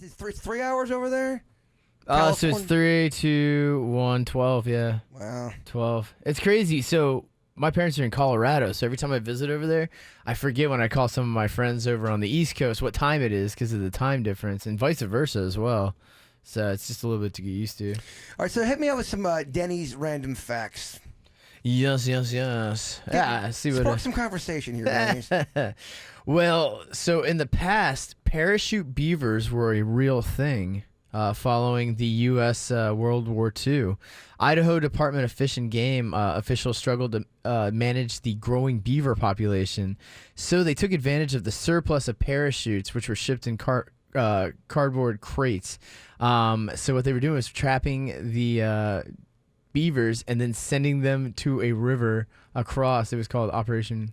It's 3 hours over there? So it's 3, 2, 1, 12, yeah. Wow. 12. It's crazy. So my parents are in Colorado, so every time I visit over there, I forget when I call some of my friends over on the East Coast what time it is because of the time difference, and vice versa as well. So it's just a little bit to get used to. All right, so hit me up with some Denny's random facts. Yes. Yeah, see what. Spark some conversation here, Denny's. Well, so in the past, parachute beavers were a real thing. Following the U.S. World War II, Idaho Department of Fish and Game officials struggled to manage the growing beaver population, so they took advantage of the surplus of parachutes, which were shipped in cardboard crates. So what they were doing was trapping the beavers and then sending them to a river across. It was called Operation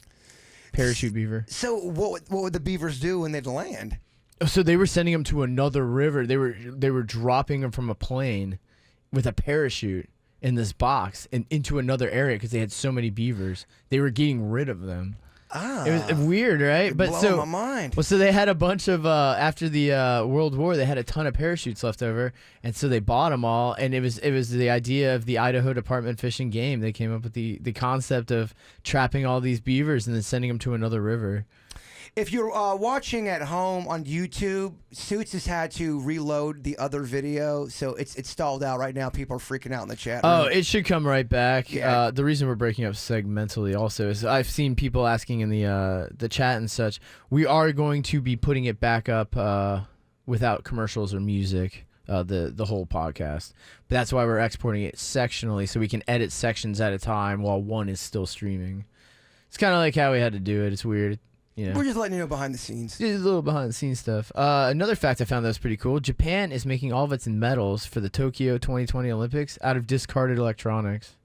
Parachute Beaver. So what would the beavers do when they'd land? So they were sending them to another river. They were dropping them from a plane with a parachute in this box and into another area because they had so many beavers. They were getting rid of them. It was weird, right? But blowing my mind. Well, so they had a bunch of after the World War, they had a ton of parachutes left over, and so they bought them all. And it was the idea of the Idaho Department of Fish and Game. They came up with the concept of trapping all these beavers and then sending them to another river. If you're watching at home on YouTube, Suits has had to reload the other video, so it's stalled out right now. People are freaking out in the chat room. Oh, it should come right back. Yeah. The reason we're breaking up segmentally also is I've seen people asking in the chat and such. We are going to be putting it back up without commercials or music, the whole podcast. But that's why we're exporting it sectionally, so we can edit sections at a time while one is still streaming. It's kind of like how we had to do it. It's weird. Yeah. We're just letting you know behind the scenes. Just a little behind the scenes stuff. Another fact I found that was pretty cool. Japan is making all of its medals for the Tokyo 2020 Olympics out of discarded electronics.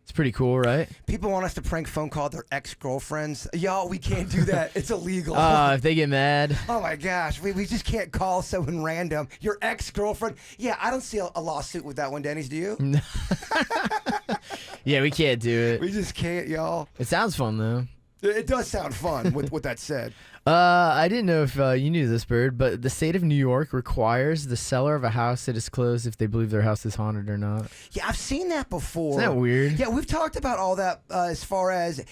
It's pretty cool, right? People want us to prank phone call their ex-girlfriends. Y'all, we can't do that. It's illegal. If they get mad. Oh, my gosh. We just can't call someone random. Your ex-girlfriend. Yeah, I don't see a lawsuit with that one, Denny's. Do you? Yeah, we can't do it. We just can't, y'all. It sounds fun, though. It does sound fun with that said. I didn't know if you knew this, Bird, but the state of New York requires the seller of a house to disclose if they believe their house is haunted or not. Yeah, I've seen that before. Isn't that weird? Yeah, we've talked about all that as far as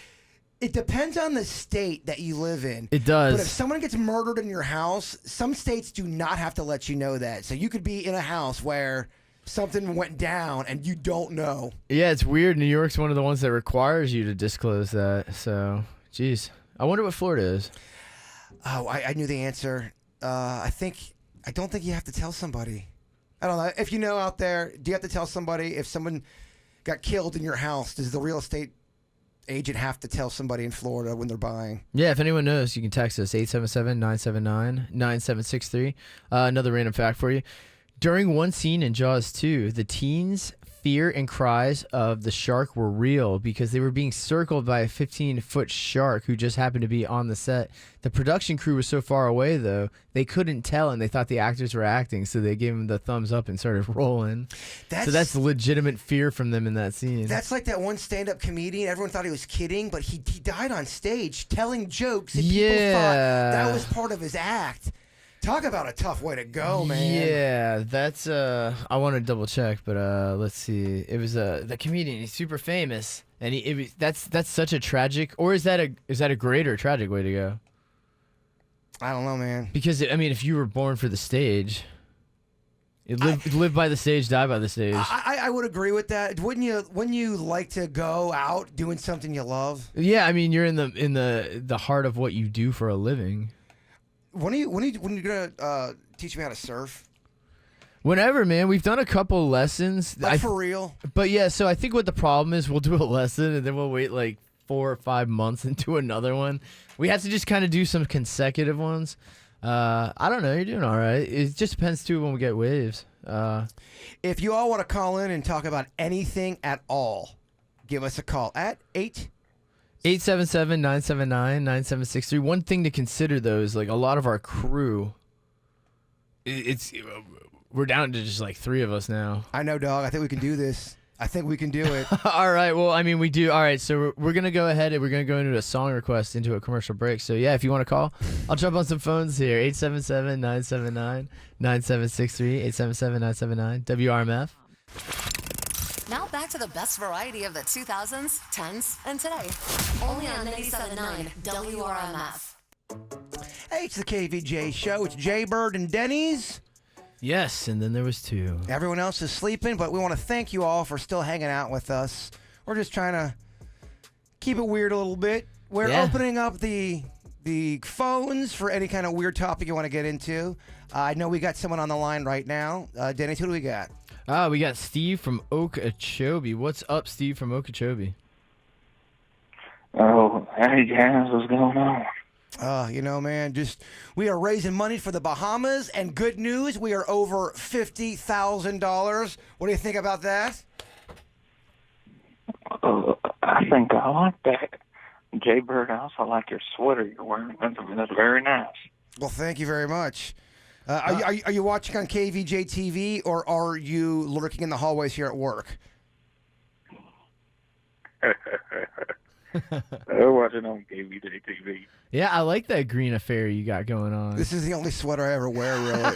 it depends on the state that you live in. It does. But if someone gets murdered in your house, some states do not have to let you know that. So you could be in a house where something went down and you don't know. Yeah, it's weird. New York's one of the ones that requires you to disclose that. So, geez. I wonder what Florida is. Oh, I knew the answer. I don't think you have to tell somebody. I don't know. If you know out there, do you have to tell somebody if someone got killed in your house? Does the real estate agent have to tell somebody in Florida when they're buying? Yeah, if anyone knows, you can text us 877-979-9763. Another random fact for you. During one scene in Jaws 2, the teens' fear and cries of the shark were real because they were being circled by a 15-foot shark who just happened to be on the set. The production crew was so far away, though, they couldn't tell, and they thought the actors were acting, so they gave them the thumbs up and started rolling. So that's legitimate fear from them in that scene. That's like that one stand-up comedian. Everyone thought he was kidding, but he died on stage telling jokes, and people thought that was part of his act. Talk about a tough way to go, man. Yeah, that's I want to double check, but let's see. It was the comedian. He's super famous, and that's such a tragic, or is that a great or tragic way to go? I don't know, man. Because I mean, if you were born for the stage, live by the stage, die by the stage. I would agree with that. Wouldn't you like to go out doing something you love? Yeah, I mean, you're in the heart of what you do for a living. When are you gonna teach me how to surf? Whenever, man. We've done a couple lessons. Like for real? But yeah, so I think what the problem is, we'll do a lesson and then we'll wait like 4 or 5 months into another one. We have to just kind of do some consecutive ones. I don't know. You're doing all right. It just depends too when we get waves. If you all want to call in and talk about anything at all, give us a call at 877-979-9763. One thing to consider, though, is like a lot of our crew, we're down to just like 3 of us now. I know, dog. I think we can do this. I think we can do it. All right. Well, I mean, we do. All right. So we're going to go ahead and we're going to go into a song request into a commercial break. So, yeah, if you want to call, I'll jump on some phones here. 877-979-9763. 877-979 WRMF. Now back to the best variety of the 2000s, 10s, and today. Only on 97.9 WRMF. Hey, it's the KVJ show. It's Jbird and Dennys. Yes, and then there was 2. Everyone else is sleeping, but we want to thank you all for still hanging out with us. We're just trying to keep it weird a little bit. We're opening up the phones for any kind of weird topic you want to get into. I know we got someone on the line right now. Dennis, who do we got? We got Steve from Okeechobee. What's up, Steve from Okeechobee? Oh, hey guys, what's going on? You know, man, we are raising money for the Bahamas, and good news, we are over $50,000. What do you think about that? I think I like that. Jbird, I also like your sweater you're wearing. That's very nice. Well, thank you very much. Are you watching on KVJ TV, or are you lurking in the hallways here at work? I watch it on KVJ TV. Yeah, I like that green affair you got going on. This is the only sweater I ever wear, really.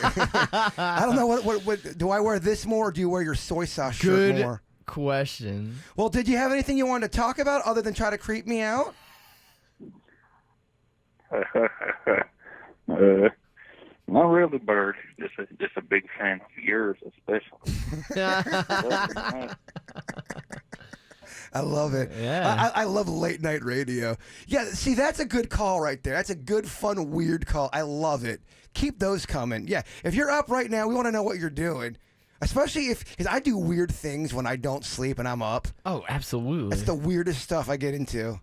I don't know what do I wear this more, or do you wear your soy sauce shirt more? Good question. Well, did you have anything you wanted to talk about other than try to creep me out? Not really, Bird. Just a big fan of yours, especially. I love it. Yeah. I love late night radio. Yeah, see, that's a good call right there. That's a good, fun, weird call. I love it. Keep those coming. Yeah, if you're up right now, we want to know what you're doing. Especially because I do weird things when I don't sleep and I'm up. Oh, absolutely. That's the weirdest stuff I get into.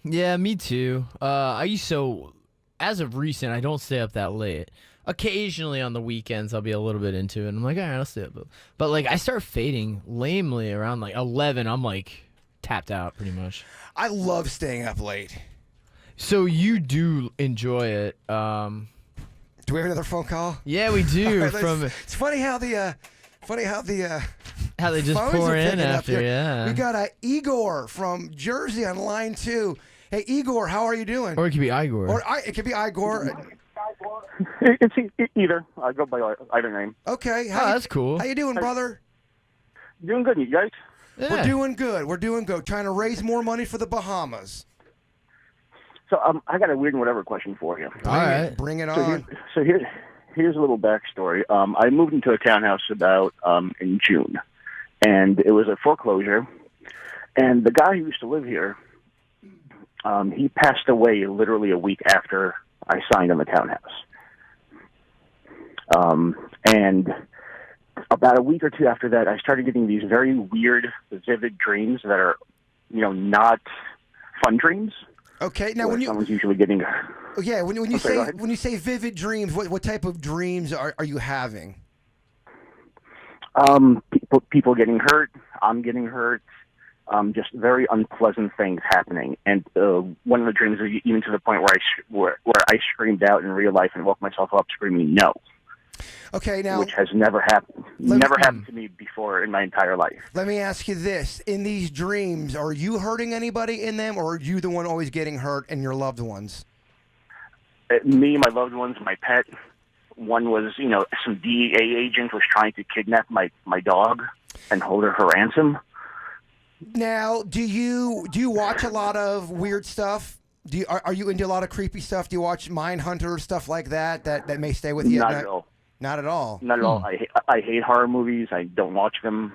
Yeah, me too. As of recent, I don't stay up that late. Occasionally on the weekends, I'll be a little bit into it. And I'm like, all right, I'll stay up. But like, I start fading lamely around like 11. I'm like tapped out pretty much. I love staying up late. So you do enjoy it. Do we have another phone call? Yeah, we do. Right, it's funny how the how they just phones pour are in picking up after. here. Yeah. We got Igor from Jersey on line 2. Hey, Igor, how are you doing? Or it could be Igor. It could be Igor. It's either. I go by either name. Okay. That's cool. How you doing, brother? Doing good, you guys? Yeah. We're doing good. We're doing good. Trying to raise more money for the Bahamas. So I got a weird and whatever question for you. All right. Bring it on. So here's a little backstory. I moved into a townhouse about in June, and it was a foreclosure. And the guy who used to live here, he passed away literally a week after I signed on the townhouse. And about a week or two after that, I started getting these very weird, vivid dreams that are, not fun dreams. Okay, now when someone's usually getting. Yeah, when you say vivid dreams, what type of dreams are you having? People getting hurt. I'm getting hurt. Just very unpleasant things happening. And one of the dreams is even to the point where I screamed out in real life and woke myself up screaming no. Okay, now which has never happened. Never happened to me before in my entire life. Let me ask you this: in these dreams, are you hurting anybody in them, or are you the one always getting hurt and your loved ones? Me, my loved ones, my pet. One was, some DEA agent was trying to kidnap my dog and hold her for ransom. Now, do you watch a lot of weird stuff? Are you into a lot of creepy stuff? Do you watch Mindhunter, stuff like that may stay with you? Not at all. Not at all. Not at all. I hate horror movies. I don't watch them.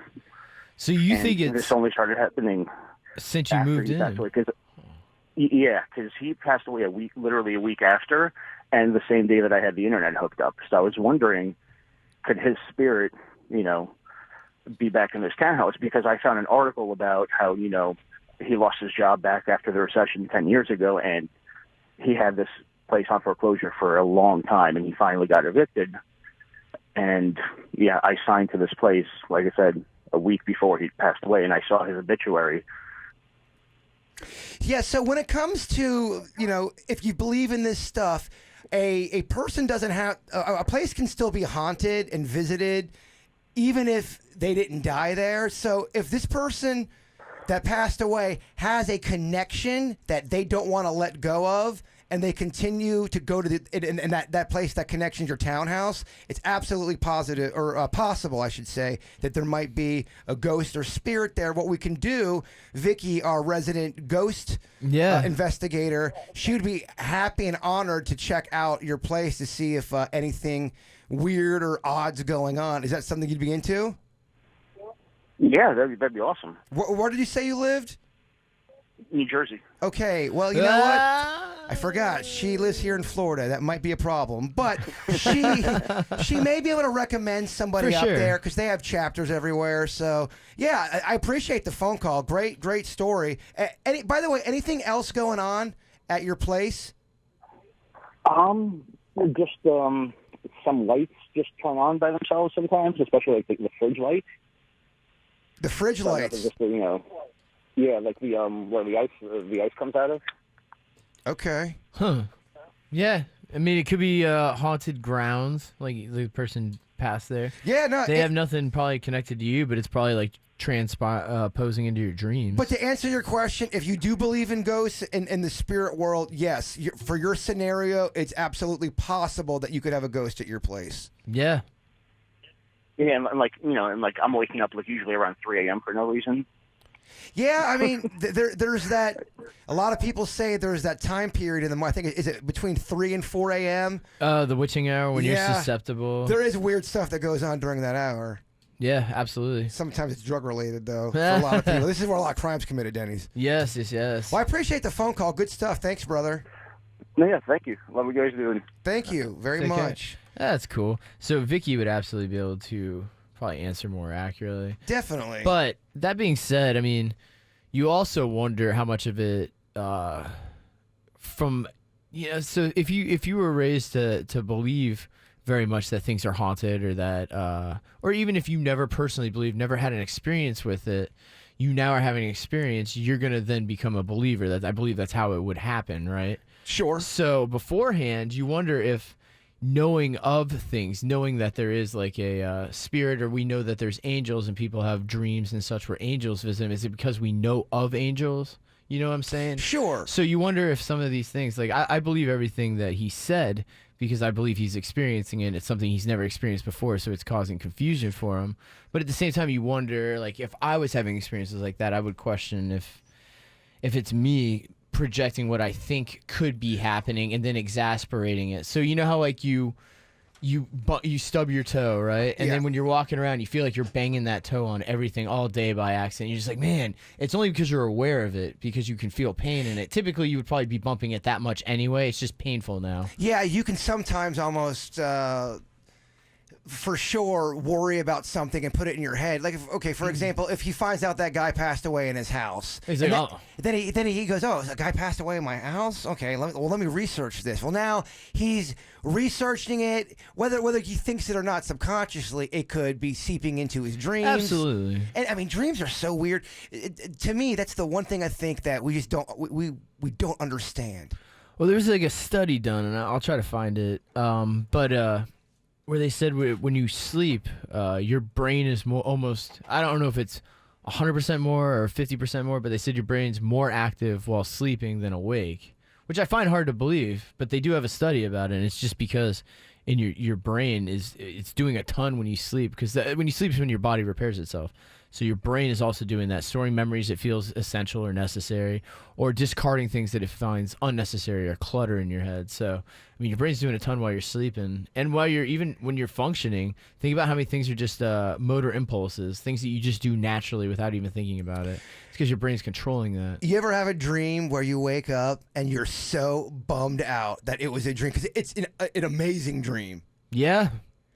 So you think this only started happening since you moved in? Because he passed away literally a week after, and the same day that I had the internet hooked up. So I was wondering, could his spirit, be back in this townhouse? Because I found an article about how, he lost his job back after the recession 10 years ago, and he had this place on foreclosure for a long time, and he finally got evicted. And, yeah, I signed to this place, like I said, a week before he passed away, and I saw his obituary. Yeah, so when it comes to, if you believe in this stuff, a person doesn't have... A place can still be haunted and visited even if they didn't die there. So if this person that passed away has a connection that they don't want to let go of, and they continue to go to and that place, that connection's your townhouse, it's absolutely positive, or possible, I should say, that there might be a ghost or spirit there. What we can do, Vicky, our resident ghost investigator, she would be happy and honored to check out your place to see if anything weird or odd's going on. Is that something you'd be into? Yeah, that'd be awesome. Where did you say you lived? New Jersey. Okay, well, you know what? I forgot. She lives here in Florida. That might be a problem. But she may be able to recommend somebody up there because they have chapters everywhere. So, yeah, I appreciate the phone call. Great story. By the way, anything else going on at your place? Just some lights just turn on by themselves sometimes, especially like the fridge light. The fridge lights? Just, yeah, like the where the ice comes out of. Okay. Huh. Yeah. I mean, it could be haunted grounds, like the person passed there. Yeah, no. They have nothing probably connected to you, but it's probably like posing into your dreams. But to answer your question, if you do believe in ghosts in the spirit world, yes, for your scenario, it's absolutely possible that you could have a ghost at your place. Yeah. Yeah, and like I'm waking up like usually around 3 a.m. for no reason. Yeah, I mean, there's that. A lot of people say there's that time period in the month. I think is it between 3 and 4 a.m. The witching hour when you're susceptible. There is weird stuff that goes on during that hour. Yeah, absolutely. Sometimes it's drug related though for a lot of people. This is where a lot of crimes committed, Dennys. Yes. Well, I appreciate the phone call. Good stuff. Thanks, brother. No, yeah, thank you. Love what you guys are doing. Thank you very much. That's cool. So Vicky would absolutely be able to probably answer more accurately. Definitely. But that being said, I mean, you also wonder how much of it from so if you were raised to believe very much that things are haunted, or that or even if you never personally believed, never had an experience with it, you now are having an experience, you're going to then become a believer. That I believe that's how it would happen, right? Sure. So beforehand, you wonder if knowing of things, knowing that there is like a spirit, or we know that there's angels and people have dreams and such where angels visit them, is it because we know of angels? You know what I'm saying? Sure. So you wonder if some of these things, like I believe everything that he said because I believe he's experiencing it. It's something he's never experienced before, so it's causing confusion for him. But at the same time, you wonder, like, if I was having experiences like that, I would question if it's me projecting what I think could be happening and then exasperating it. So you know how like you stub your toe, right? And then when you're walking around, you feel like you're banging that toe on everything all day by accident. You're just like, man, it's only because you're aware of it, because you can feel pain in it. Typically, you would probably be bumping it that much anyway. It's just painful now. Yeah, you can sometimes almost for sure worry about something and put it in your head. Like, for example, if he finds out that guy passed away in his house, he's like, then he goes, oh, a guy passed away in my house? Okay, let me research this. Well, now he's researching it, whether he thinks it or not subconsciously, it could be seeping into his dreams. Absolutely. And I mean, dreams are so weird. To me, that's the one thing I think that we just don't we don't understand. Well, there's like a study done, and I'll try to find it. Where they said when you sleep, your brain is more almost, I don't know if it's 100% more or 50% more, but they said your brain's more active while sleeping than awake, which I find hard to believe, but they do have a study about it, and it's just because in your brain it's doing a ton when you sleep, because when you sleep is when your body repairs itself. So your brain is also doing that, storing memories it feels essential or necessary, or discarding things that it finds unnecessary or clutter in your head. So, I mean, your brain's doing a ton while you're sleeping. And even when you're functioning, think about how many things are just motor impulses, things that you just do naturally without even thinking about it. It's because your brain's controlling that. You ever have a dream where you wake up and you're so bummed out that it was a dream? Because it's an amazing dream. Yeah.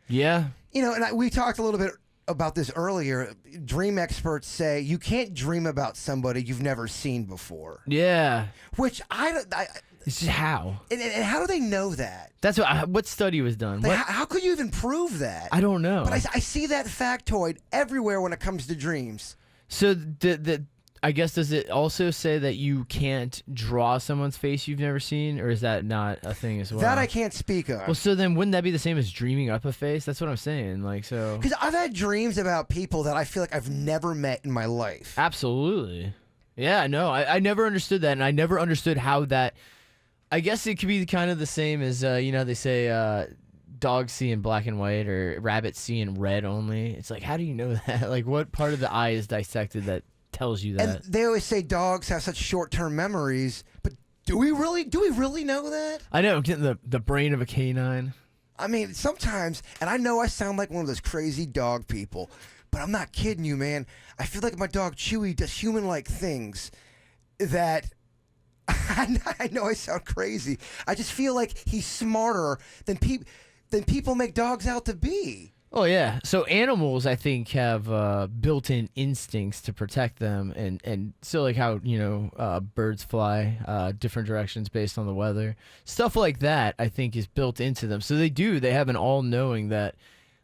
Yeah. You know, and we talked a little bit about this earlier. Dream experts say you can't dream about somebody you've never seen before. Yeah. Which it's just how. And how do they know that? That's what study was done. Like, how could you even prove that? I don't know. But I see that factoid everywhere when it comes to dreams. So I guess, does it also say that you can't draw someone's face you've never seen, or is that not a thing as well? That I can't speak of. Well, so then wouldn't that be the same as dreaming up a face? That's what I'm saying. Like, so. Because I've had dreams about people that I feel like I've never met in my life. Absolutely. Yeah, no, I never understood that, and I never understood how that. I guess it could be kind of the same as, they say dogs see in black and white or rabbits see in red only. It's like, how do you know that? Like, what part of the eye is dissected that tells you that? And they always say dogs have such short-term memories, but do we really know that? I know, getting the brain of a canine. I mean, sometimes, and I know I sound like one of those crazy dog people, but I'm not kidding you, man. I feel like my dog Chewy does human-like things that I know I sound crazy. I just feel like he's smarter than people make dogs out to be. Oh, yeah. So animals, I think, have built-in instincts to protect them. And so, like how, birds fly different directions based on the weather. Stuff like that, I think, is built into them. So they have an all-knowing that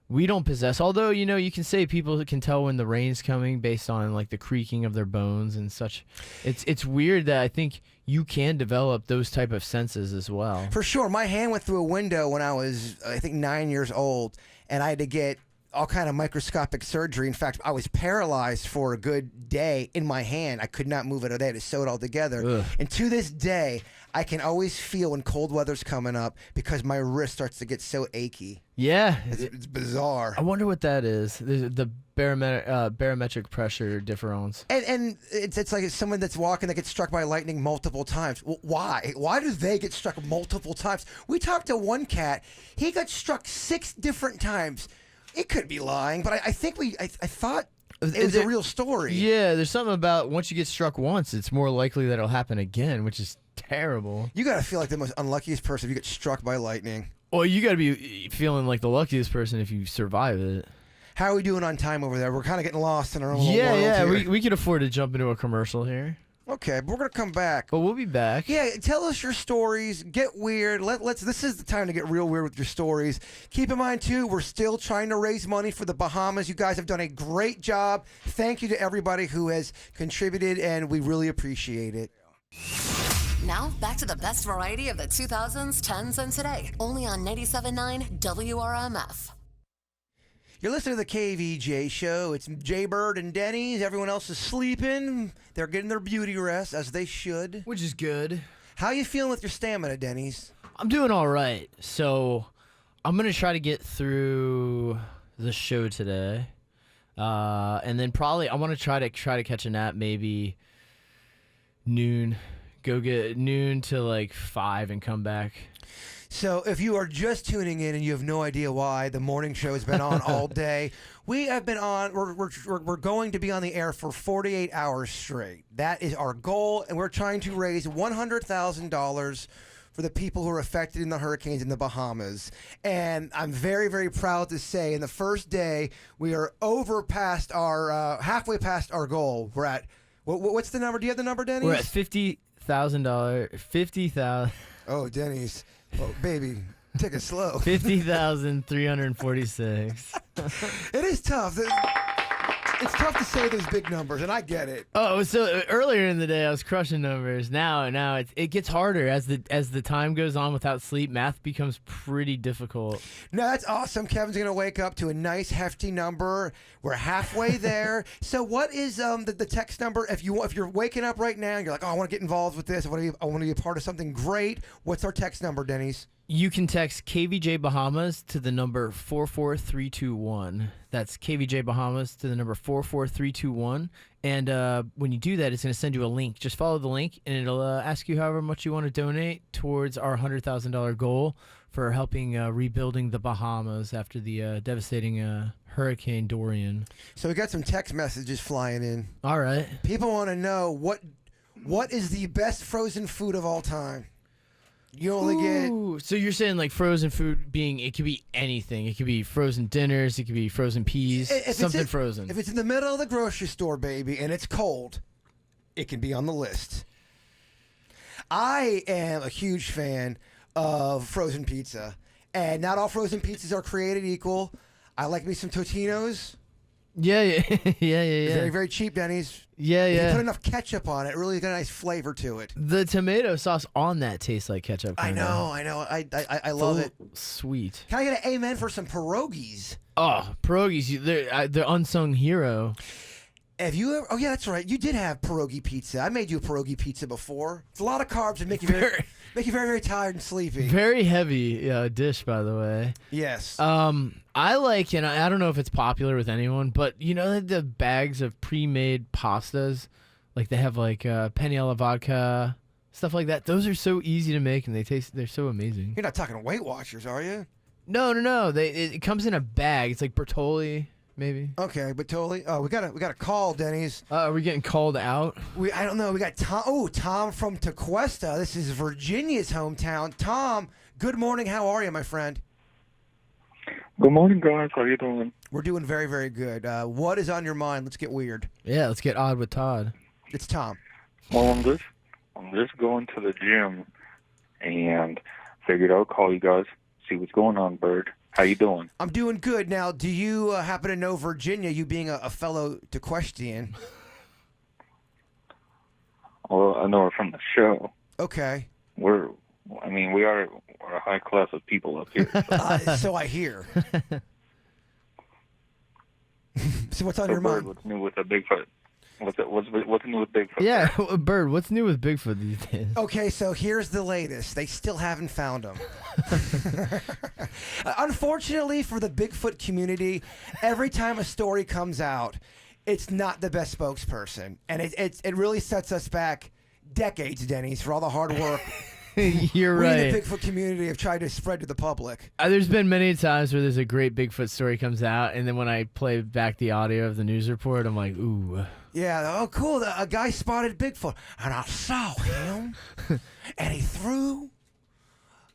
we don't possess. Although, you can say people can tell when the rain's coming based on, like, the creaking of their bones and such. It's weird that I think you can develop those type of senses as well. For sure. My hand went through a window when I was, I think, 9 years old. And I had to get all kind of microscopic surgery. In fact, I was paralyzed for a good day in my hand. I could not move it. They had to sew it all together. Ugh. And to this day, I can always feel when cold weather's coming up because my wrist starts to get so achy. Yeah. It's bizarre. I wonder what that is. The barometric pressure difference. And it's like someone that's walking that gets struck by lightning multiple times. Well, why? Why do they get struck multiple times? We talked to one cat. He got struck 6 different times. It could be lying, but I think I thought it was a real story. Yeah, there's something about once you get struck once, it's more likely that it'll happen again, which is terrible. You got to feel like the most unluckiest person if you get struck by lightning. Well, you got to be feeling like the luckiest person if you survive it. How are we doing on time over there? We're kind of getting lost in our own little world Yeah, here. we can afford to jump into a commercial here. Okay, but we're going to come back. But we'll be back. Yeah, tell us your stories. Get weird. This is the time to get real weird with your stories. Keep in mind, too, we're still trying to raise money for the Bahamas. You guys have done a great job. Thank you to everybody who has contributed, and we really appreciate it. Now, back to the best variety of the 2000s, 10s, and today. Only on 97.9 WRMF. You're listening to the KVJ show. It's Jbird and Dennys. Everyone else is sleeping. They're getting their beauty rest, as they should. Which is good. How you feeling with your stamina, Dennys? I'm doing all right. So I'm going to try to get through the show today. And then probably I want to try to catch a nap maybe noon. Go get noon to like 5 and come back. So if you are just tuning in and you have no idea why, the morning show has been on all day. We have been on, we're going to be on the air for 48 hours straight. That is our goal, and we're trying to raise $100,000 for the people who are affected in the hurricanes in the Bahamas. And I'm very, very proud to say in the first day, we are halfway past our goal. We're at, what's the number? Do you have the number, Dennys? We're at $50,000. $50,000. Oh, Dennys. Oh, baby, take it slow. 50,346. It is tough. It's tough to say those big numbers, and I get it. Oh, so earlier in the day I was crushing numbers. Now it gets harder as the time goes on without sleep. Math becomes pretty difficult. No, that's awesome. Kevin's gonna wake up to a nice hefty number. We're halfway there. So what is the text number? If you're waking up right now and you're like, oh, I want to get involved with this. I want to be a part of something great. What's our text number, Dennys? You can text KVJ Bahamas to the number 44321. That's KVJ Bahamas to the number 44321. And when you do that, it's going to send you a link. Just follow the link, and it'll ask you however much you want to donate towards our $100,000 goal for helping rebuilding the Bahamas after the devastating Hurricane Dorian. So we got some text messages flying in. All right. People want to know what is the best frozen food of all time? You only get... So you're saying like frozen food being, it could be anything. It could be frozen dinners. It could be frozen peas. Something frozen. If it's in the middle of the grocery store, baby, and it's cold, it can be on the list. I am a huge fan of frozen pizza. And not all frozen pizzas are created equal. I like me some Totino's. Yeah, yeah. Very, very cheap, Denny's. Yeah, If you yeah. put enough ketchup on it, it really got a nice flavor to it. The tomato sauce on that tastes like ketchup. I kinda. know. I love it. Sweet. Can I get an amen for some pierogies? Oh, pierogies, they're unsung hero. Have you ever? Oh yeah, that's right. You did have pierogi pizza. I made you a pierogi pizza before. It's a lot of carbs and make you very, very tired and sleepy. Very heavy dish, by the way. Yes. I like, and I don't know if it's popular with anyone, but you know the bags of pre-made pastas, like they have like penne alla vodka, stuff like that. Those are so easy to make, and they're so amazing. You're not talking Weight Watchers, are you? No. It comes in a bag. It's like Bertolli, maybe. Okay, but totally. Oh, we got a call, Denny's. Are we getting called out? I don't know. We got Tom. Oh, Tom from Tequesta. This is Virginia's hometown. Tom, good morning. How are you, my friend? Good morning, guys. How you doing? We're doing very, very good. What is on your mind? Let's get weird. Yeah, let's get odd with Todd. It's Tom. Well, I'm just going to the gym, and figured I'll call you guys, see what's going on, Bird. How you doing? I'm doing good. Now, do you happen to know Virginia? You being a fellow Tequestian. Well, I know her from the show. Okay. We are a high class of people up here. So. So I hear. So what's on So, your Bird, mind? what's new with the Bigfoot? What's new with Bigfoot? Yeah, Bird, what's new with Bigfoot these days? Okay, so here's the latest. They still haven't found him. Unfortunately for the Bigfoot community, every time a story comes out, it's not the best spokesperson. And it really sets us back decades, Denny's, for all the hard work You're we in right. the Bigfoot community have tried to spread to the public. There's been many times where there's a great Bigfoot story comes out, and then when I play back the audio of the news report, I'm like, ooh. Yeah, oh cool, a guy spotted Bigfoot, and I saw him, and he threw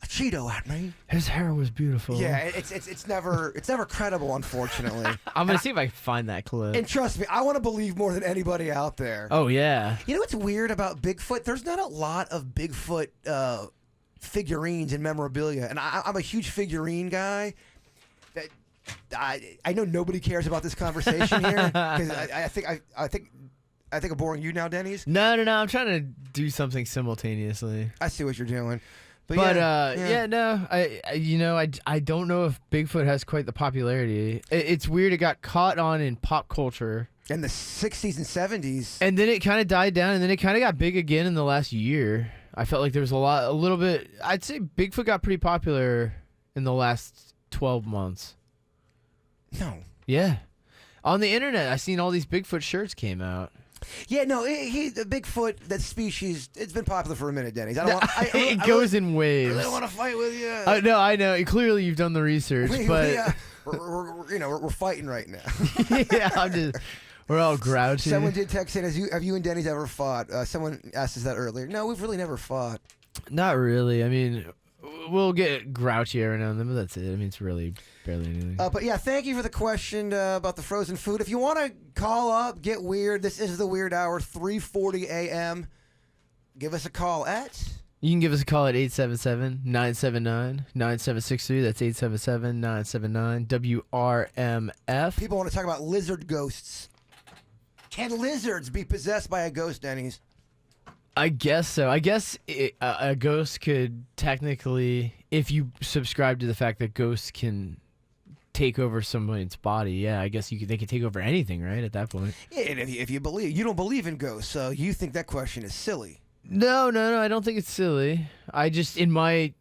a Cheeto at me. His hair was beautiful. Yeah, it's never credible, unfortunately. I'm going to see if I can find that clip. And trust me, I want to believe more than anybody out there. Oh, yeah. You know what's weird about Bigfoot? There's not a lot of Bigfoot figurines and memorabilia, and I'm a huge figurine guy. I know nobody cares about this conversation here because I think I'm boring you now, Denny's. No. I'm trying to do something simultaneously. I see what you're doing. But yeah. I don't know if Bigfoot has quite the popularity. It's weird. It got caught on in pop culture. In the 60s and 70s. And then it kind of died down, and then it kind of got big again in the last year. I felt like there was a little bit. I'd say Bigfoot got pretty popular in the last 12 months. No. Yeah. On the internet, I seen all these Bigfoot shirts came out. Yeah, no, the Bigfoot, that species, it's been popular for a minute, Denny's. It goes in waves. I don't want to fight with you. No, I know. Clearly, you've done the research, but we're fighting right now. yeah, we're all grouchy. Someone did text in, have you and Denny's ever fought? Someone asked us that earlier. No, we've really never fought. Not really. I mean, we'll get grouchy every now and then, but that's it. I mean, it's really barely anything. But yeah, thank you for the question about the frozen food. If you want to call up, get weird, this is the Weird Hour, 3:40 a.m. Give us a call at... You can give us a call at 877-979-9763. That's 877-979-WRMF. People want to talk about lizard ghosts. Can lizards be possessed by a ghost, Denny's? I guess so. I guess a ghost could technically, if you subscribe to the fact that ghosts can take over someone's body, yeah, I guess they could take over anything, right, at that point. Yeah, and if you don't believe in ghosts, so you think that question is silly. No, I don't think it's silly. I just, in my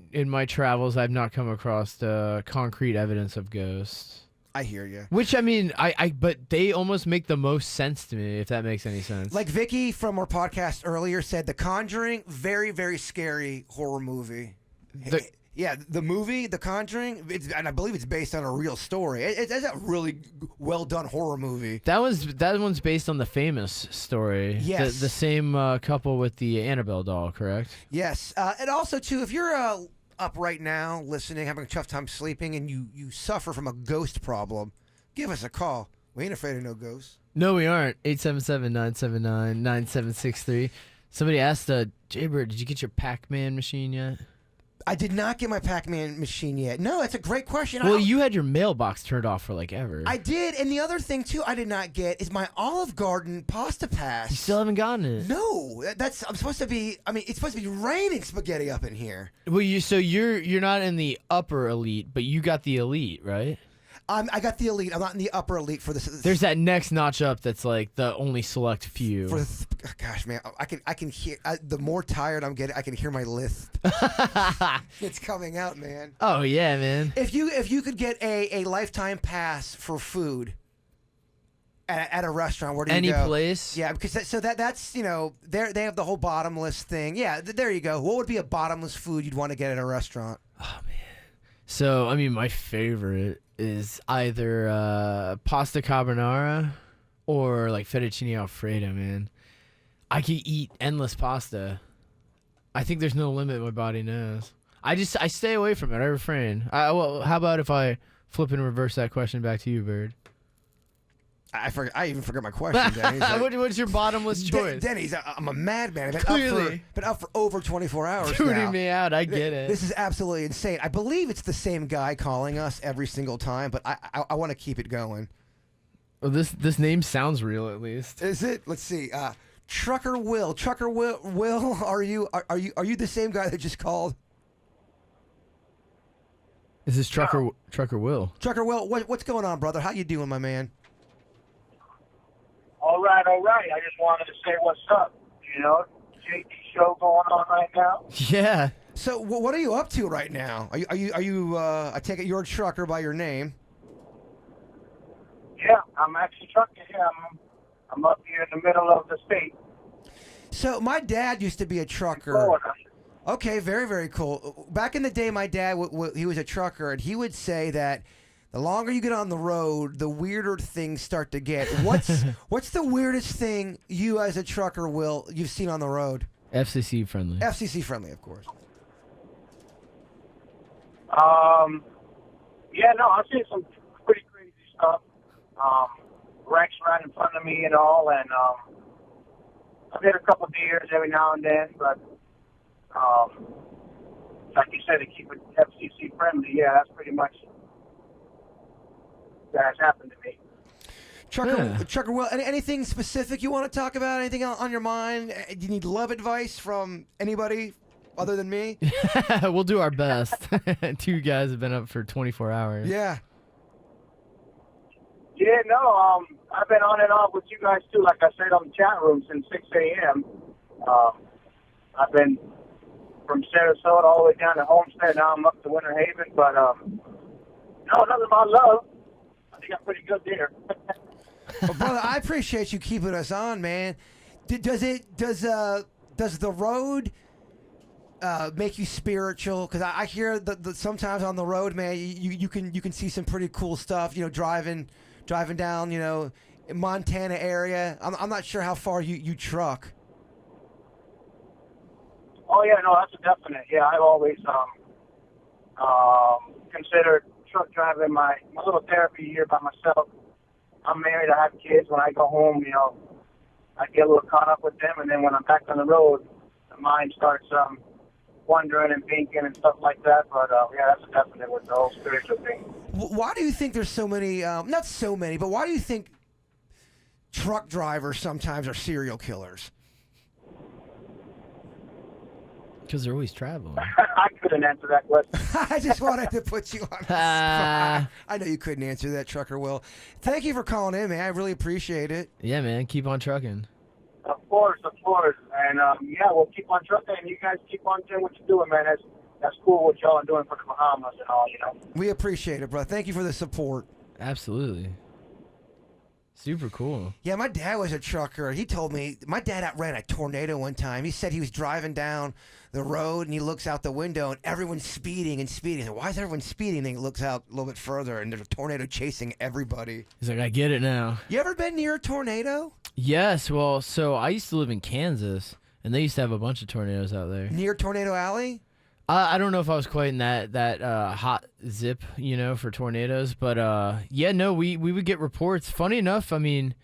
travels, I've not come across concrete evidence of ghosts. I hear you. Which, I mean, but they almost make the most sense to me, if that makes any sense. Like Vicky from our podcast earlier said, The Conjuring, very, very scary horror movie. The movie, The Conjuring, and I believe it's based on a real story. It's a really well done horror movie. That one's based on the famous story. Yes. The same couple with the Annabelle doll, correct? Yes. And also, too, if you're up right now listening, having a tough time sleeping, and you suffer from a ghost problem, give us a call. We ain't afraid of no ghosts. No, we aren't. 877-979-9763. Somebody asked, Jbird, did you get your Pac-Man machine yet? I did not get my Pac-Man machine yet. No, that's a great question. Well, you had your mailbox turned off for like ever. I did, and the other thing too I did not get is my Olive Garden pasta pass. You still haven't gotten it. No, I'm supposed to be. I mean, it's supposed to be raining spaghetti up in here. Well, you're not in the upper elite, but you got the elite, right? I got the elite. I'm not in the upper elite for this. There's that next notch up that's like the only select few. Gosh, man, I can hear. The more tired I'm getting, I can hear my lisp. It's coming out, man. Oh yeah, man. If you could get a lifetime pass for food at a restaurant, where do you go? Any place? Yeah, because that's they have the whole bottomless thing. Yeah, there you go. What would be a bottomless food you'd want to get at a restaurant? Oh man. So I mean, my favorite is either pasta carbonara or like fettuccine alfredo, man. I could eat endless pasta. I think there's no limit my body knows. I stay away from it. I refrain. Well, how about if I flip and reverse that question back to you, Bird? I even forgot my question, Denny's. What's your bottomless choice? Denny's, I'm a madman. I've been up for over 24 hours now. Tooting me out. I get it. This is absolutely insane. I believe it's the same guy calling us every single time, but I want to keep it going. Well, this name sounds real, at least. Is it? Let's see. Trucker Will. Trucker Will, are you the same guy that just called? Is this Trucker Will? Trucker Will, what's going on, brother? How you doing, my man? All right. I just wanted to say what's up. JD show going on right now. Yeah. So, what are you up to right now? Are you? I take it you're a trucker by your name. Yeah, I'm actually trucking. Yeah, I'm up here in the middle of the state. So, my dad used to be a trucker. Florida. Okay, very, very cool. Back in the day, my dad he was a trucker, and he would say that the longer you get on the road, the weirder things start to get. What's the weirdest thing you as a trucker you've seen on the road? FCC friendly. FCC friendly, of course. Yeah, no, I've seen some pretty crazy stuff. Wrecks right in front of me and all, and I've hit a couple deers every now and then, but like you said, to keep it FCC friendly, yeah, that's pretty much that has happened to me. Trucker Will, anything specific you want to talk about? Anything on your mind? Do you need love advice from anybody other than me? We'll do our best. Two guys have been up for 24 hours. Yeah. Yeah, no, I've been on and off with you guys too, like I said on the chat room since 6 a.m. I've been from Sarasota all the way down to Homestead. Now I'm up to Winter Haven, but no, nothing about love. I think I'm pretty good there. Well, brother, I appreciate you keeping us on, man. Does the road make you spiritual? Because I hear that sometimes on the road, man, you can see some pretty cool stuff. Driving down, Montana area. I'm not sure how far you truck. Oh yeah, no, that's a definite. Yeah, I've always considered truck driving my little therapy here by myself. I'm married, I have kids. When I go home, I get a little caught up with them, and then when I'm back on the road, the mind starts wondering and thinking and stuff like that. But yeah, that's a definite with the whole spiritual thing. Why do you think there's so many? Not so many, but why do you think truck drivers sometimes are serial killers? Because they're always traveling. I couldn't answer that question. I just wanted to put you on the spot. I know you couldn't answer that, Trucker Will. Thank you for calling in, man. I really appreciate it. Yeah, man. Keep on trucking. Of course. And, yeah, we'll keep on trucking, and you guys keep on doing what you're doing, man. That's cool what y'all are doing for the Bahamas and all, We appreciate it, bro. Thank you for the support. Absolutely. Super cool. Yeah, my dad was a trucker. He told me my dad outran a tornado one time. He said he was driving down the road and he looks out the window and everyone's speeding and speeding. He said, why is everyone speeding? And he looks out a little bit further and there's a tornado chasing everybody. He's like, I get it now. You ever been near a tornado? Yes. Well, so I used to live in Kansas and they used to have a bunch of tornadoes out there. Near Tornado Alley? I don't know if I was quite in that hot zip, for tornadoes, but yeah, no, we would get reports. Funny enough, I mean,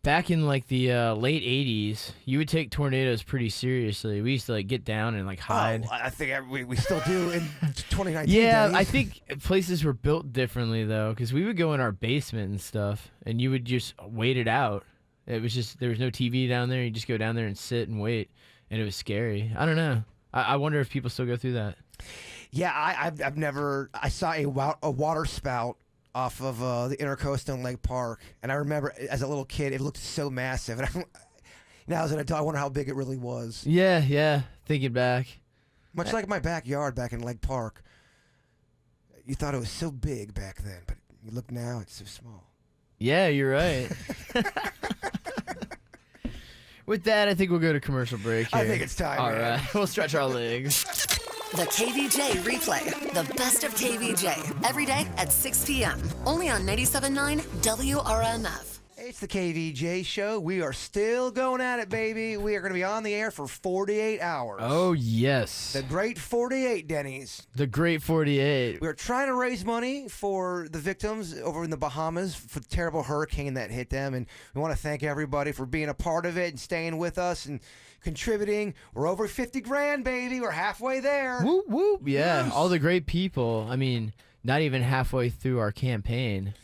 back in like the late 80s, you would take tornadoes pretty seriously. We used to like get down and like hide. Oh, I think we still do in 2019. Yeah, Denny's. I think places were built differently though, because we would go in our basement and stuff, and you would just wait it out. It was just there was no TV down there. You just go down there and sit and wait, and it was scary. I don't know. I wonder if people still go through that. Yeah, I've never. I saw a water spout off of the Intercoastal in Lake Park, and I remember as a little kid, it looked so massive. And now as an adult, I wonder how big it really was. Yeah. Thinking back, Much like my backyard back in Lake Park. You thought it was so big back then, but you look now, it's so small. yeah, you're right. With that, I think we'll go to commercial break here. I think it's time. All man. right, we'll stretch our legs. The KVJ replay, the best of KVJ, every day at 6 p.m. Only on 97.9 WRMF. It's the KVJ show. We are still going at it, baby. We are going to be on the air for 48 hours. Oh yes, The great 48, Dennys. the Great 48. We are trying to raise money for the victims over in the Bahamas for the terrible hurricane that hit them. And we want to thank everybody for being a part of it and staying with us and contributing. We're over 50 grand, baby. We're halfway there. Whoop whoop. Yeah, all the great people. I mean, not even halfway through our campaign.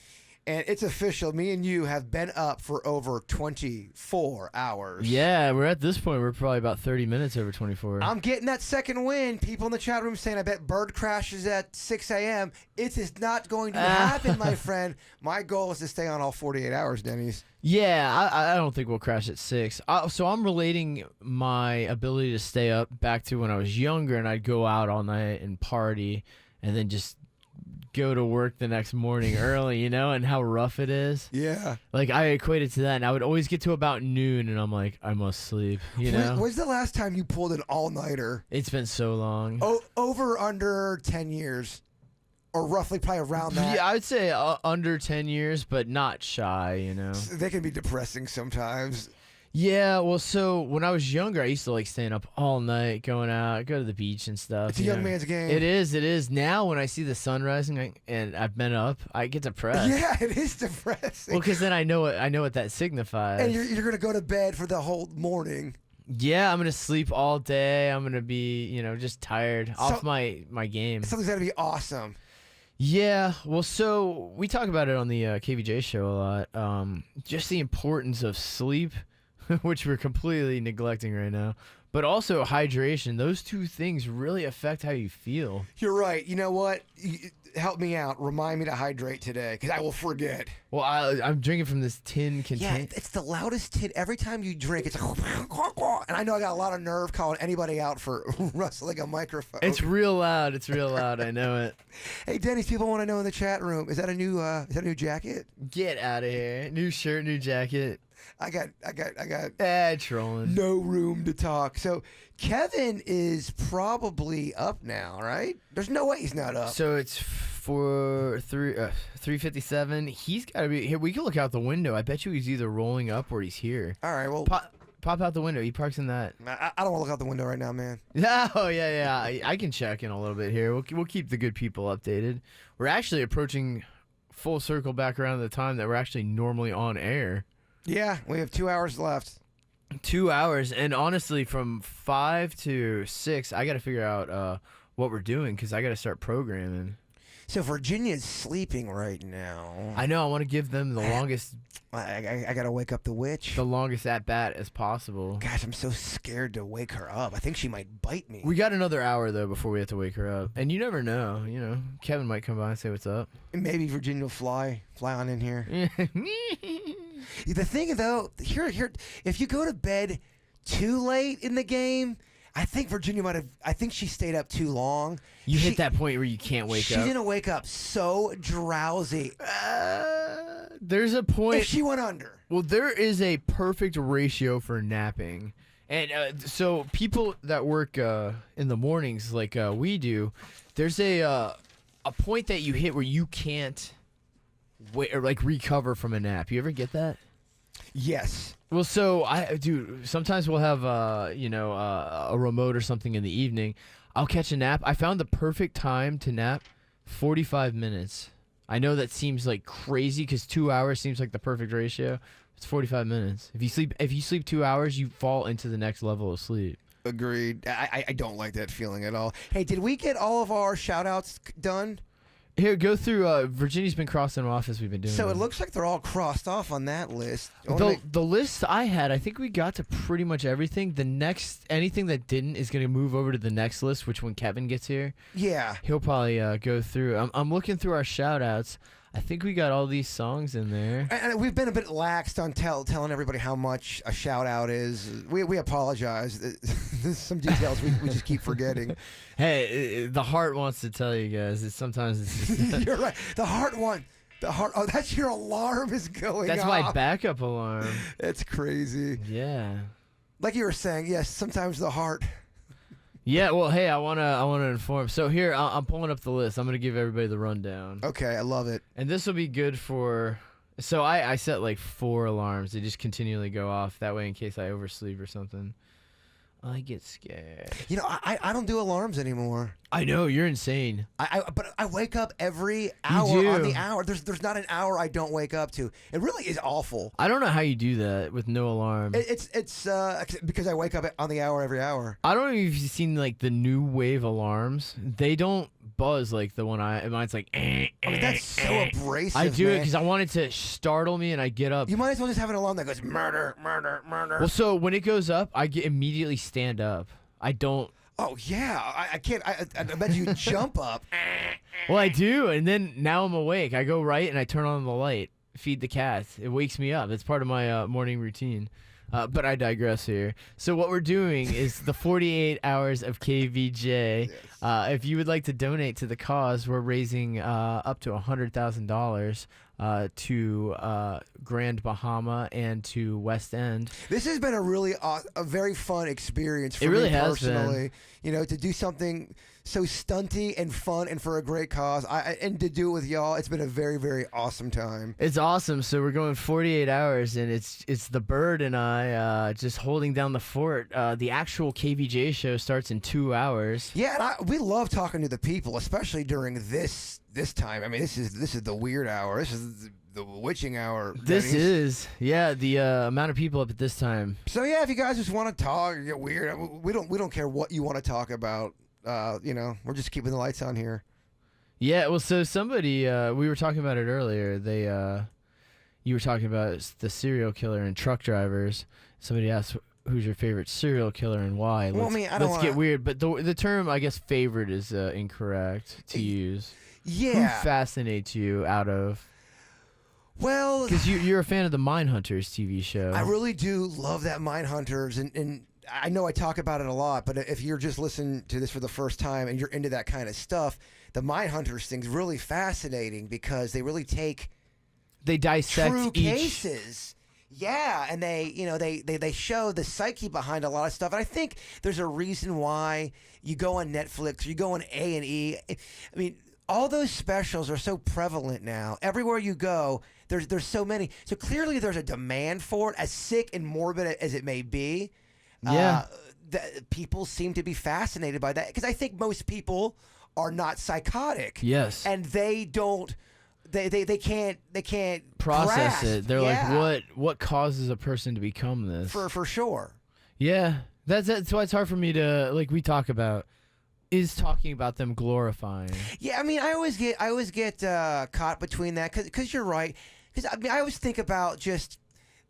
And it's official. Me and you have been up for over 24 hours. Yeah, we're at this point. We're probably about 30 minutes over 24. I'm getting that second win. People in the chat room saying, I bet Bird crashes at 6 a.m. It is not going to happen, my friend. My goal is to stay on all 48 hours, Denny's. Yeah, I don't think we'll crash at 6. So I'm relating my ability to stay up back to when I was younger and I'd go out all night and party and then just go to work the next morning early, and how rough it is. Yeah. Like, I equate it to that, and I would always get to about noon, and I'm like, I must sleep, When's the last time you pulled an all-nighter? It's been so long. Over under 10 years. Or roughly probably around that. Yeah, I would say under 10 years, but not shy, They can be depressing sometimes. Yeah, well, so when I was younger, I used to like staying up all night, going out, go to the beach and stuff. It's a young man's game. It is. Now when I see the sun rising and I've been up, I get depressed. Yeah, it is depressing. Well, because then I know what that signifies. And you're going to go to bed for the whole morning. Yeah, I'm gonna sleep all day. I'm gonna be, just tired off my game. Something's got to be awesome. Yeah, well, so we talk about it on the KVJ show a lot. Just the importance of sleep, which we're completely neglecting right now, but also hydration. Those two things really affect how you feel. You're right. You know what? Help me out. Remind me to hydrate today, because I will forget. Well, I'm drinking from this tin container. Yeah, it's the loudest tin. Every time you drink, it's like, and I know I got a lot of nerve calling anybody out for rustling a microphone. It's real loud. I know it. Hey, Denny's, people want to know in the chat room, is that a new jacket? Get out of here. New shirt, new jacket. I got Trolling. no room to talk. So Kevin is probably up now, right? There's no way he's not up. So it's 3:57. He's got to be here. We can look out the window. I bet you he's either rolling up or he's here. All right, well, Pop out the window. He parks in that. I don't want to look out the window right now, man. Oh yeah. I can check in a little bit here. We'll keep the good people updated. We're actually approaching full circle back around the time that we're actually normally on air. Yeah, we have 2 hours left. 2 hours, and honestly, from 5 to 6, I got to figure out what we're doing because I got to start programming. So Virginia's sleeping right now. I know. I want to give them the longest. I gotta wake up the witch. The longest at bat as possible. Gosh, I'm so scared to wake her up. I think she might bite me. We got another hour though before we have to wake her up, and you never know. Kevin might come by and say what's up. Maybe Virginia will fly on in here. The thing though, here, if you go to bed too late in the game, I think Virginia might have. I think she stayed up too long. You hit that point where you can't wake up. She's gonna wake up so drowsy. There's a point. If she went under. Well, there is a perfect ratio for napping, and so people that work in the mornings like we do, there's a point that you hit where you can't wait or like recover from a nap. You ever get that? Yes. Well, so sometimes we'll have a remote or something in the evening. I'll catch a nap. I found the perfect time to nap, 45 minutes. I know that seems like crazy because 2 hours seems like the perfect ratio. It's 45 minutes. If you sleep 2 hours, you fall into the next level of sleep. Agreed. I don't like that feeling at all. Hey, did we get all of our shout-outs done? Here, go through. Virginia's been crossing them off as we've been doing. So it them. looks like they're all crossed off on that list. The list I had, I think we got to pretty much everything. The next, anything that didn't is going to move over to the next list, which when Kevin gets here, yeah, he'll probably go through. I'm looking through our shout-outs. I think we got all these songs in there. And we've been a bit laxed on telling everybody how much a shout-out is. We apologize. There's some details we just keep forgetting. Hey, the heart wants to tell you guys. Sometimes it's just You're right. The heart. Oh, that's your alarm is going That's off. my backup alarm. That's crazy. Yeah. Like you were saying, yes, sometimes the heart. Yeah, well, hey, I wanna inform. So here, I'm pulling up the list. I'm gonna give everybody the rundown. Okay, I love it. And this will be good for. So I set like 4 alarms. They just continually go off. That way, in case I oversleep or something, I get scared. You know, I don't do alarms anymore. I know, you're insane. But I wake up every hour on the hour. There's not an hour I don't wake up to. It really is awful. I don't know how you do that with no alarm. It's because I wake up on the hour every hour. I don't know if you've seen like the new wave alarms. They don't buzz like the one mine's like. I mean, that's so abrasive. I do it man. because I want it to startle me and I get up. You might as well just have an alarm that goes murder, murder, murder. Well, so when it goes up, I immediately stand up. I don't. Oh yeah, I can't. I bet you jump up. Well, I do, and then now I'm awake. I go right and I turn on the light, feed the cats. It wakes me up. It's part of my morning routine. But I digress here. So what we're doing is the 48 hours of KVJ. Yes. If you would like to donate to the cause, we're raising up to $100,000 to Grand Bahama and to West End. This has been a very fun experience for really me has personally. been. You know, to do something so stunty and fun and for a great cause, and to do it with y'all, it's been a very, very awesome time. It's awesome. So we're going 48 hours, and it's the Bird and I just holding down the fort. The actual KVJ show starts in 2 hours. Yeah, and we love talking to the people, especially during this time. I mean, this is the weird hour. This is the witching hour. This Denny's. is, yeah, the amount of people up at this time. So yeah, if you guys just want to talk, get weird. We don't care what you want to talk about. You know, we're just keeping the lights on here. Yeah, well, so somebody we were talking about it earlier. You were talking about the serial killer and truck drivers. Somebody asked, "Who's your favorite serial killer and why?" Well, I mean, I don't let's get weird, but the term, I guess, favorite is incorrect to use. Yeah. Who fascinates you out of? Well, because you're a fan of the Mindhunters TV show. I really do love that Mindhunters, and I know I talk about it a lot, but if you're just listening to this for the first time and you're into that kind of stuff, the Mindhunters thing's really fascinating because they really they dissect true cases. Yeah, and they show the psyche behind a lot of stuff. And I think there's a reason why you go on Netflix, you go on A&E. I mean, all those specials are so prevalent now. Everywhere you go, there's so many. So clearly there's a demand for it, as sick and morbid as it may be. Yeah. People seem to be fascinated by that because I think most people are not psychotic. Yes. And they don't. They can't process grasp. it. They're like, what causes a person to become this? For sure. Yeah, that's why it's hard for me to, like, we talk about is talking about them glorifying. Yeah, I mean, I always get caught between that because you're right. Because I mean, I always think about just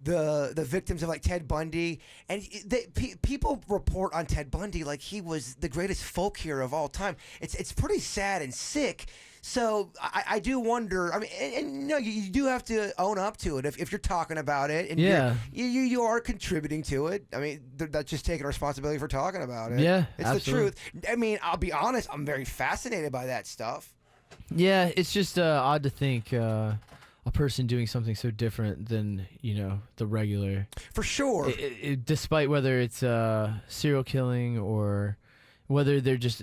the victims of like Ted Bundy, and people report on Ted Bundy like he was the greatest folk hero of all time. It's pretty sad and sick. So I do wonder. I mean, and no, you do have to own up to it if you're talking about it, and you are contributing to it. I mean, that's just taking responsibility for talking about it. Yeah, it's absolutely. the truth. I mean, I'll be honest. I'm very fascinated by that stuff. Yeah, it's just odd to think a person doing something so different than the regular. For sure. Despite whether it's serial killing or whether they're just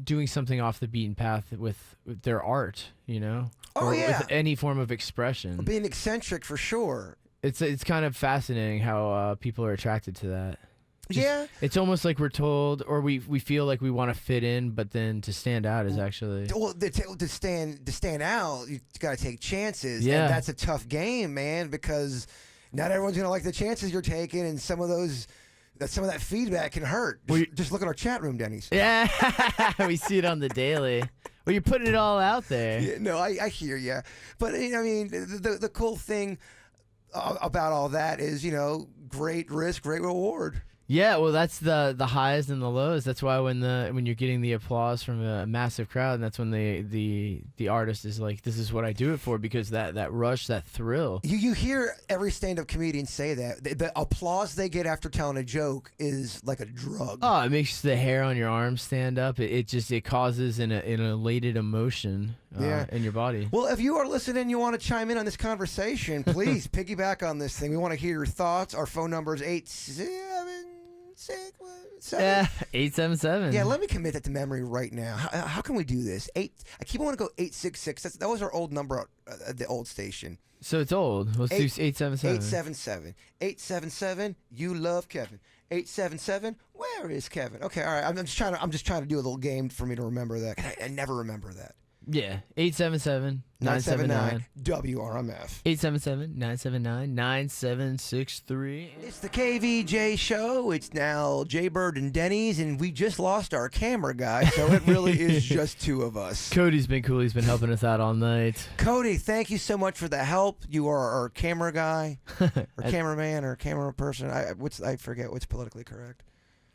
doing something off the beaten path with their art, or with any form of expression. Being eccentric, for sure. It's kind of fascinating how people are attracted to that. Yeah. It's almost like we're told, or we feel like we want to fit in, but then to stand out is actually... Well, to stand out, you got to take chances. Yeah. And that's a tough game, man, because Not everyone's gonna like the chances you're taking, and some of that feedback can hurt. Just look at our chat room, Dennys. Yeah, we see it on the daily. Well, you're putting it all out there. Yeah, no, I hear you, but I mean, the cool thing about all that is, great risk, great reward. Yeah, well, that's the highs and the lows. That's why when you're getting the applause from a massive crowd, and that's when the artist is like, "This is what I do it for," because that rush, that thrill. You hear every stand-up comedian say that the applause they get after telling a joke is like a drug. Oh, it makes the hair on your arms stand up. It causes an elated emotion in your body. Well, if you are listening and you want to chime in on this conversation, please piggyback on this thing. We want to hear your thoughts. Our phone number is 877. Yeah, let me commit that to memory right now. How can we do this? I keep wanting to go 866. That was our old number at the old station. So it's old. Let's do 877. 877. 877. You love Kevin. 877. Where is Kevin? Okay, all right. I'm just trying to do a little game for me to remember that. I never remember that. Yeah, 877-979 WRMF. 877-979-9763. It's the KVJ show. It's now Jbird and Dennys, and we just lost our camera guy, so it really is just two of us. Cody's been cool. He's been helping us out all night. Cody, thank you so much for the help. You are our camera guy, or cameraman, or camera person. I forget what's politically correct.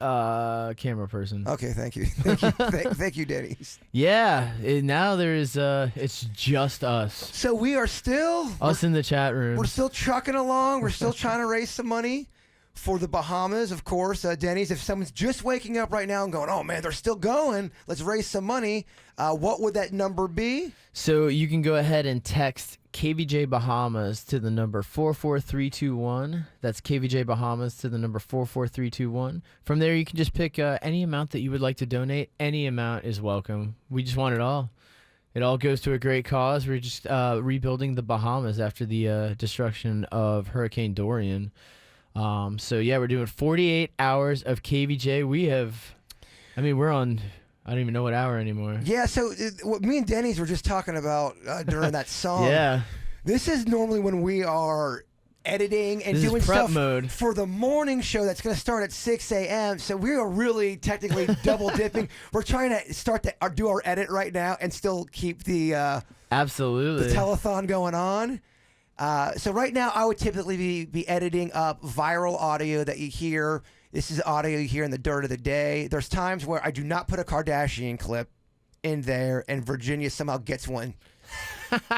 Camera person. Okay, thank you. Thank you, Dennys. Yeah, now it's just us. So we are still us in the chat room. We're still trucking along. We're still trying to raise some money for the Bahamas, of course. Dennys, if someone's just waking up right now and going, "Oh man, they're still going. Let's raise some money." What would that number be? So you can go ahead and text KVJ Bahamas to the number 44321. That's KVJ Bahamas to the number 44321. From there, you can just pick any amount that you would like to donate. Any amount is welcome. We just want it all. It all goes to a great cause. We're just rebuilding the Bahamas after the destruction of Hurricane Dorian. So yeah, we're doing 48 hours of KVJ. We're on, I don't even know what hour anymore. Yeah, so what me and Dennys were just talking about during that song. Yeah. This is normally when we are editing and this doing is prep stuff mode for the morning show that's going to start at 6 a.m. So we are really technically double dipping. We're trying to do our edit right now and still keep the absolutely the telethon going on. So right now I would typically be editing up viral audio that you hear. This is audio you hear in the dirt of the day. There's times where I do not put a Kardashian clip in there, and Virginia somehow gets one.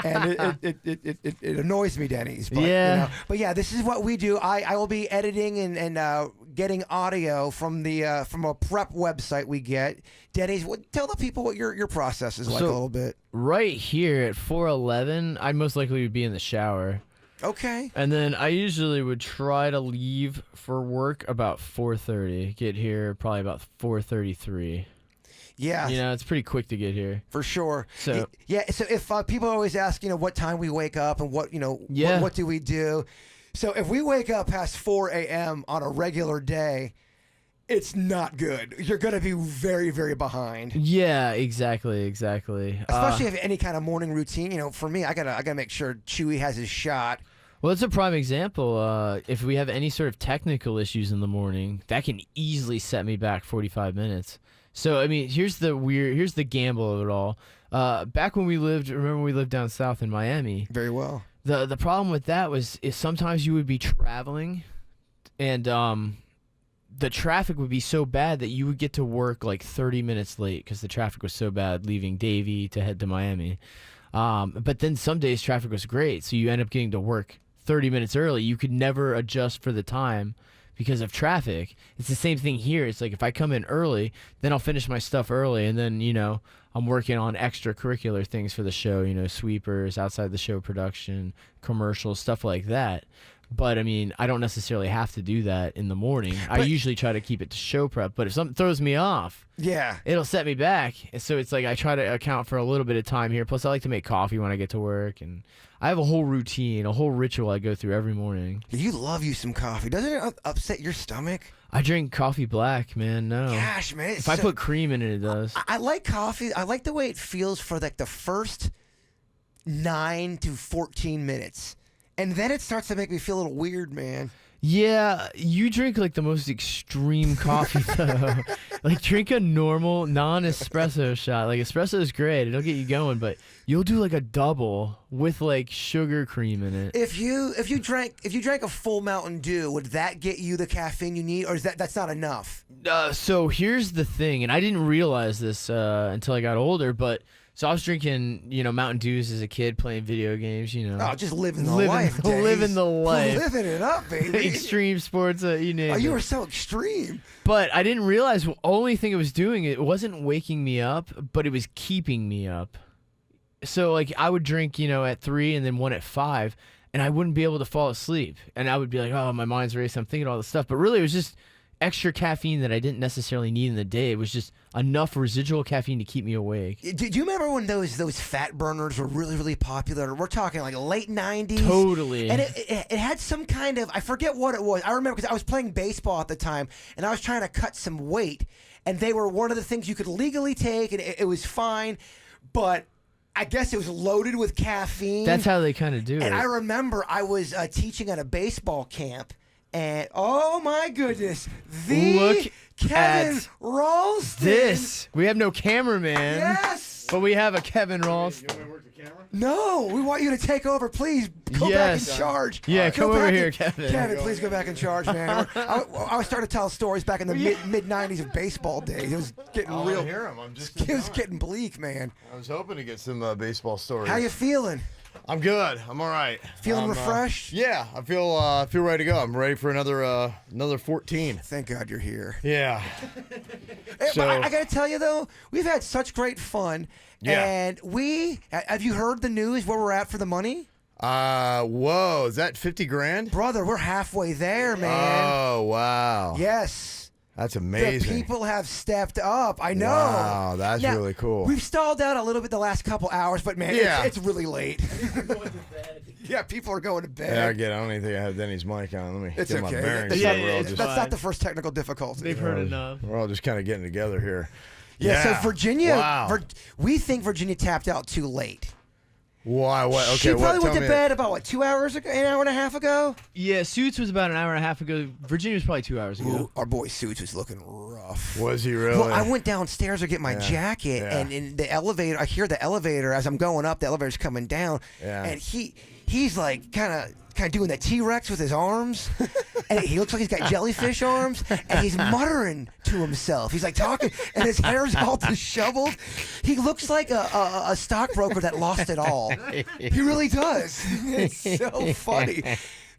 And it annoys me, Dennys. But, yeah. But yeah, this is what we do. I will be editing and getting audio from a prep website we get. Dennys, tell the people what your process is like a little bit. Right here at 4:11, I most likely would be in the shower. Okay. And then I usually would try to leave for work about 4:30. Get here probably about 4:33. Yeah. It's pretty quick to get here. For sure. So yeah. So if people always ask, what time we wake up and what do we do? So if we wake up past 4 a.m. on a regular day, it's not good. You're going to be very, very behind. Yeah, exactly. Especially if you have any kind of morning routine. For me, I gotta make sure Chewy has his shot. Well, it's a prime example. If we have any sort of technical issues in the morning, that can easily set me back 45 minutes. So, here's the gamble of it all. Back when remember we lived down south in Miami? Very well. The problem with that is sometimes you would be traveling, and the traffic would be so bad that you would get to work like 30 minutes late because the traffic was so bad leaving Davie to head to Miami. But then some days traffic was great, so you end up getting to work 30 minutes early. You could never adjust for the time because of traffic. It's the same thing here. It's like if I come in early, then I'll finish my stuff early, and then I'm working on extracurricular things for the show, sweepers, outside the show production, commercials, stuff like that. But I don't necessarily have to do that in the morning. I usually try to keep it to show prep, but if something throws me off, it'll set me back. So it's like I try to account for a little bit of time here. Plus I like to make coffee when I get to work, and I have a whole routine, a whole ritual I go through every morning. You love you some coffee. Doesn't it upset your stomach? I drink coffee black, man. No. Gosh, man. If I put cream in it, it does. I like coffee. I like the way it feels for like the first 9 to 14 minutes. And then it starts to make me feel a little weird, man. Yeah, you drink like the most extreme coffee though. Like drink a normal non-espresso shot. Like espresso is great, it'll get you going, but you'll do like a double with like sugar cream in it. If you drank a full Mountain Dew, would that get you the caffeine you need, or is that's not enough? So here's the thing, and I didn't realize this until I got older, but so I was drinking, Mountain Dews as a kid, playing video games, Oh, just living the life, Dave. living the life, living it up, baby. Extreme sports, you name it. You were so extreme. But I didn't realize the only thing it was doing, it wasn't waking me up, but it was keeping me up. So like I would drink, at 3 and then one at 5, and I wouldn't be able to fall asleep, and I would be like, oh, my mind's racing, I'm thinking all this stuff, but really it was just extra caffeine that I didn't necessarily need in the day. It was just enough residual caffeine to keep me awake. Do you remember when those fat burners were really, really popular? We're talking like late 90s. Totally. And it had some kind of, I forget what it was. I remember because I was playing baseball at the time, and I was trying to cut some weight, and they were one of the things you could legally take, and it was fine, but I guess it was loaded with caffeine. That's how they kind of do it. And I remember I was teaching at a baseball camp, and oh my goodness, Look Kevin at Ralston. this. We have no cameraman. Yes. But we have a Kevin Ralston. You want me to work the camera? No, we want you to take over. Please go back in Yes. charge. Yeah, Go come over back here, in- Kevin. Kevin, please go back in charge, man. I was starting to tell stories back in the mid 90s of baseball days. It was getting I real. hear him. I'm just. It was getting bleak, man. I was hoping to get some baseball stories. How you feeling? I'm good. I'm all right. Feeling I'm, refreshed? Yeah, I feel ready to go. I'm ready for another 14. Thank God you're here. Yeah. Hey, So- but I got to tell you though, we've had such great fun. Yeah. And have you heard the news where we're at for the money? Whoa, is that 50 grand? Brother, we're halfway there, man. Oh, wow. Yes. That's The amazing. people have stepped up. I know. Wow, that's Now, really cool. We've stalled out a little bit the last couple hours, but man, Yeah. it's really late. Yeah, people are going to bed. Yeah, I get it. I don't even think I have Denny's mic on. Let me It's get my okay. bearings. That's, here. not, We're all it's just, that's fine. not the first technical difficulty. They've heard enough. we're all just kind of getting together here. Yeah, so Virginia, Wow. we think Virginia tapped out too late. Why? What? Okay. She probably what? went Tell to me- bed about, 2 hours ago, an hour and a half ago? Yeah, Suits was about an hour and a half ago. Virginia was probably 2 hours ago. Ooh, our boy Suits was looking rough. Was he really? Well, I went downstairs to get my jacket, yeah. and in the elevator, I hear the elevator as I'm going up. The elevator's coming down, Yeah. and he's like kind of doing the T-Rex with his arms, and he looks like he's got jellyfish arms, and he's muttering to himself. He's like talking, and his hair's all disheveled. He looks like a stockbroker that lost it all. He really does. It's so funny.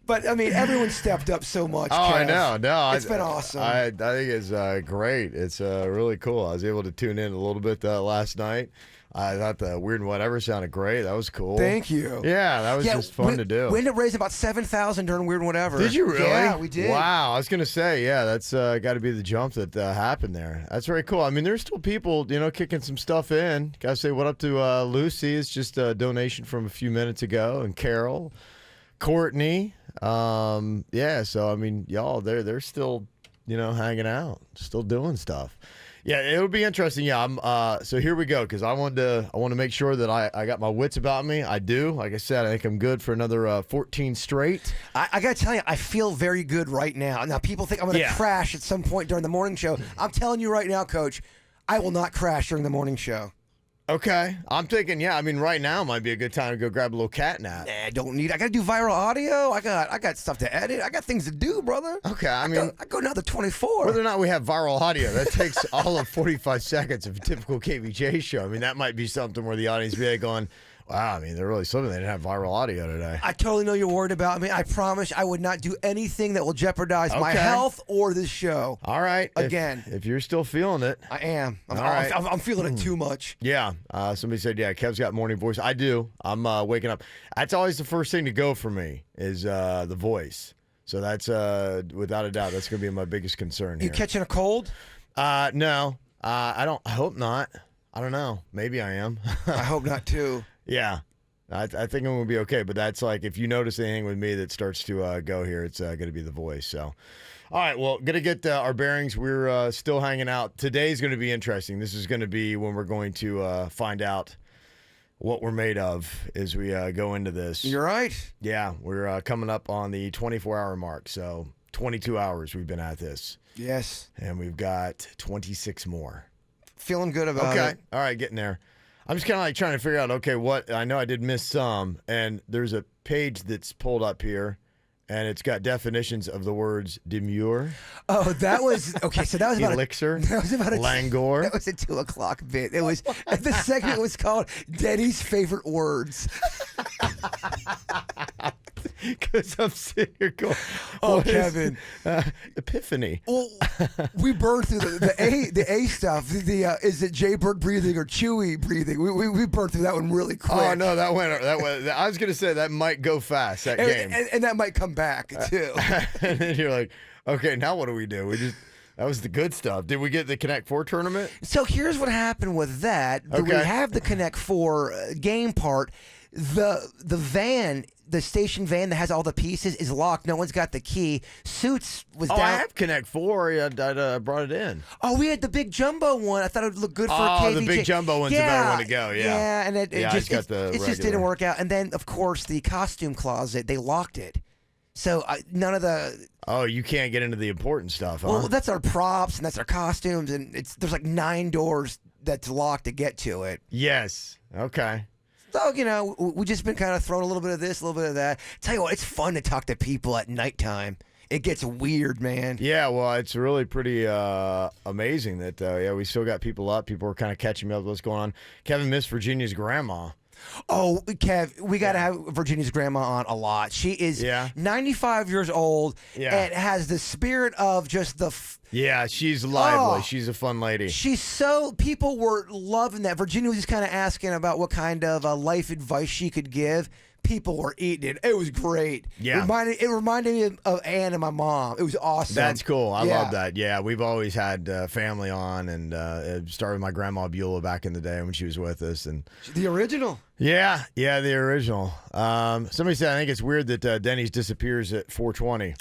But I mean, everyone stepped up so much. Oh, Kev. I know. No, It's been awesome. I think it's great. It's really cool. I was able to tune in a little bit last night. I thought the Weird and Whatever sounded great. That was cool. Thank you. Yeah, that was just fun to do. We ended up raising about $7,000 during Weird and Whatever. Did you really? Yeah, we did. Wow, I was gonna say, yeah, that's got to be the jump that happened there. That's very cool. I mean, there's still people, kicking some stuff in. Gotta say what up to Lucy. It's just a donation from a few minutes ago, and Carol, Courtney. Yeah, so I mean, y'all, they're still, hanging out, still doing stuff. Yeah, it'll be interesting. Yeah, so here we go, because I want to make sure that I got my wits about me. I do. Like I said, I think I'm good for another 14 straight. I got to tell you, I feel very good right now. Now, people think I'm going to Yeah. crash at some point during the morning show. I'm telling you right now, Coach, I will not crash during the morning show. Okay, I'm thinking. Yeah, I mean, right now might be a good time to go grab a little cat nap. Nah, don't need. I got to do viral audio. I got stuff to edit. I got things to do, brother. Okay, I mean, I go another 24. whether or not we have viral audio, that takes all of 45 seconds of a typical KVJ show. I mean, that might be something where the audience be like going, wow, I mean, they're really slipping. They didn't have viral audio today. I totally know you're worried about me. I promise I would not do anything that will jeopardize my Okay. health or this show. All right. Again. If you're still feeling it. I am. I'm, All right. I'm feeling it too much. Yeah. Somebody said, yeah, Kev's got morning voice. I do. I'm waking up. That's always the first thing to go for me is the voice. So that's, without a doubt, that's going to be my biggest concern here. You catching a cold? No. I hope not. I don't know. Maybe I am. I hope not too. Yeah. I think I'm going to be okay, but that's like if you notice anything with me that starts to go here, it's going to be the voice. So, all right, well, going to get our bearings. We're still hanging out. Today's going to be interesting. This is going to be when we're going to find out what we're made of as we go into this. You're right. Yeah, we're coming up on the 24-hour mark, so 22 hours we've been at this. Yes. And we've got 26 more. Feeling good about Okay. it. All right, getting there. I'm just kind of like trying to figure out, okay, what I know I did miss some, and there's a page that's pulled up here, and it's got definitions of the words demure, Oh, that was okay. So that was about elixir, that was about languor. That was a 2 o'clock bit. It was the segment was called Denny's favorite words. Because I'm sitting here going, Oh, what is, Kevin. Epiphany. Well, we burned through the A stuff. Is it Jbird breathing or Chewy breathing? We burned through that one really quick. Oh no, that went. I was gonna say that might go fast. That game, and that might come back too. and then you're like, okay, now what do we do? That was the good stuff. Did we get the Connect 4 tournament? So here's what happened with that. We Okay. have the Connect 4 game part. The van, the station van that has all the pieces is locked. No one's got the key. Suits was Oh, down. I have Connect 4. I brought it in. Oh, we had the big jumbo one. I thought it would look good for Oh, KVJ. the big jumbo one's the better one to go, yeah. Yeah, and it Yeah, I just just got the it just regular. didn't work out. And then, of course, the costume closet, they locked it. So none of the... Oh, you can't get into the important stuff, huh? Well, that's our props, and that's our costumes, and there's like 9 doors that's locked to get to it. Yes. Okay. So, we just been kind of throwing a little bit of this, a little bit of that. Tell you what, it's fun to talk to people at nighttime. It gets weird, man. Yeah, well, it's really pretty amazing that, we still got people up. People are kind of catching me up with what's going on. Kevin missed Virginia's grandma. Oh, Kev, we got to have Virginia's grandma on a lot. She is 95 years old and has the spirit of just the... Yeah, she's lively. Oh. She's a fun lady. She's so... People were loving that. Virginia was just kind of asking about what kind of life advice she could give. People were eating it. It was great. Yeah. It reminded me of Ann and my mom. It was awesome. That's cool. I love that. Yeah, we've always had family on, and it started with my grandma Beulah back in the day when she was with us. And the original. Yeah, the original. Somebody said I think it's weird that Denny's disappears at 4:20.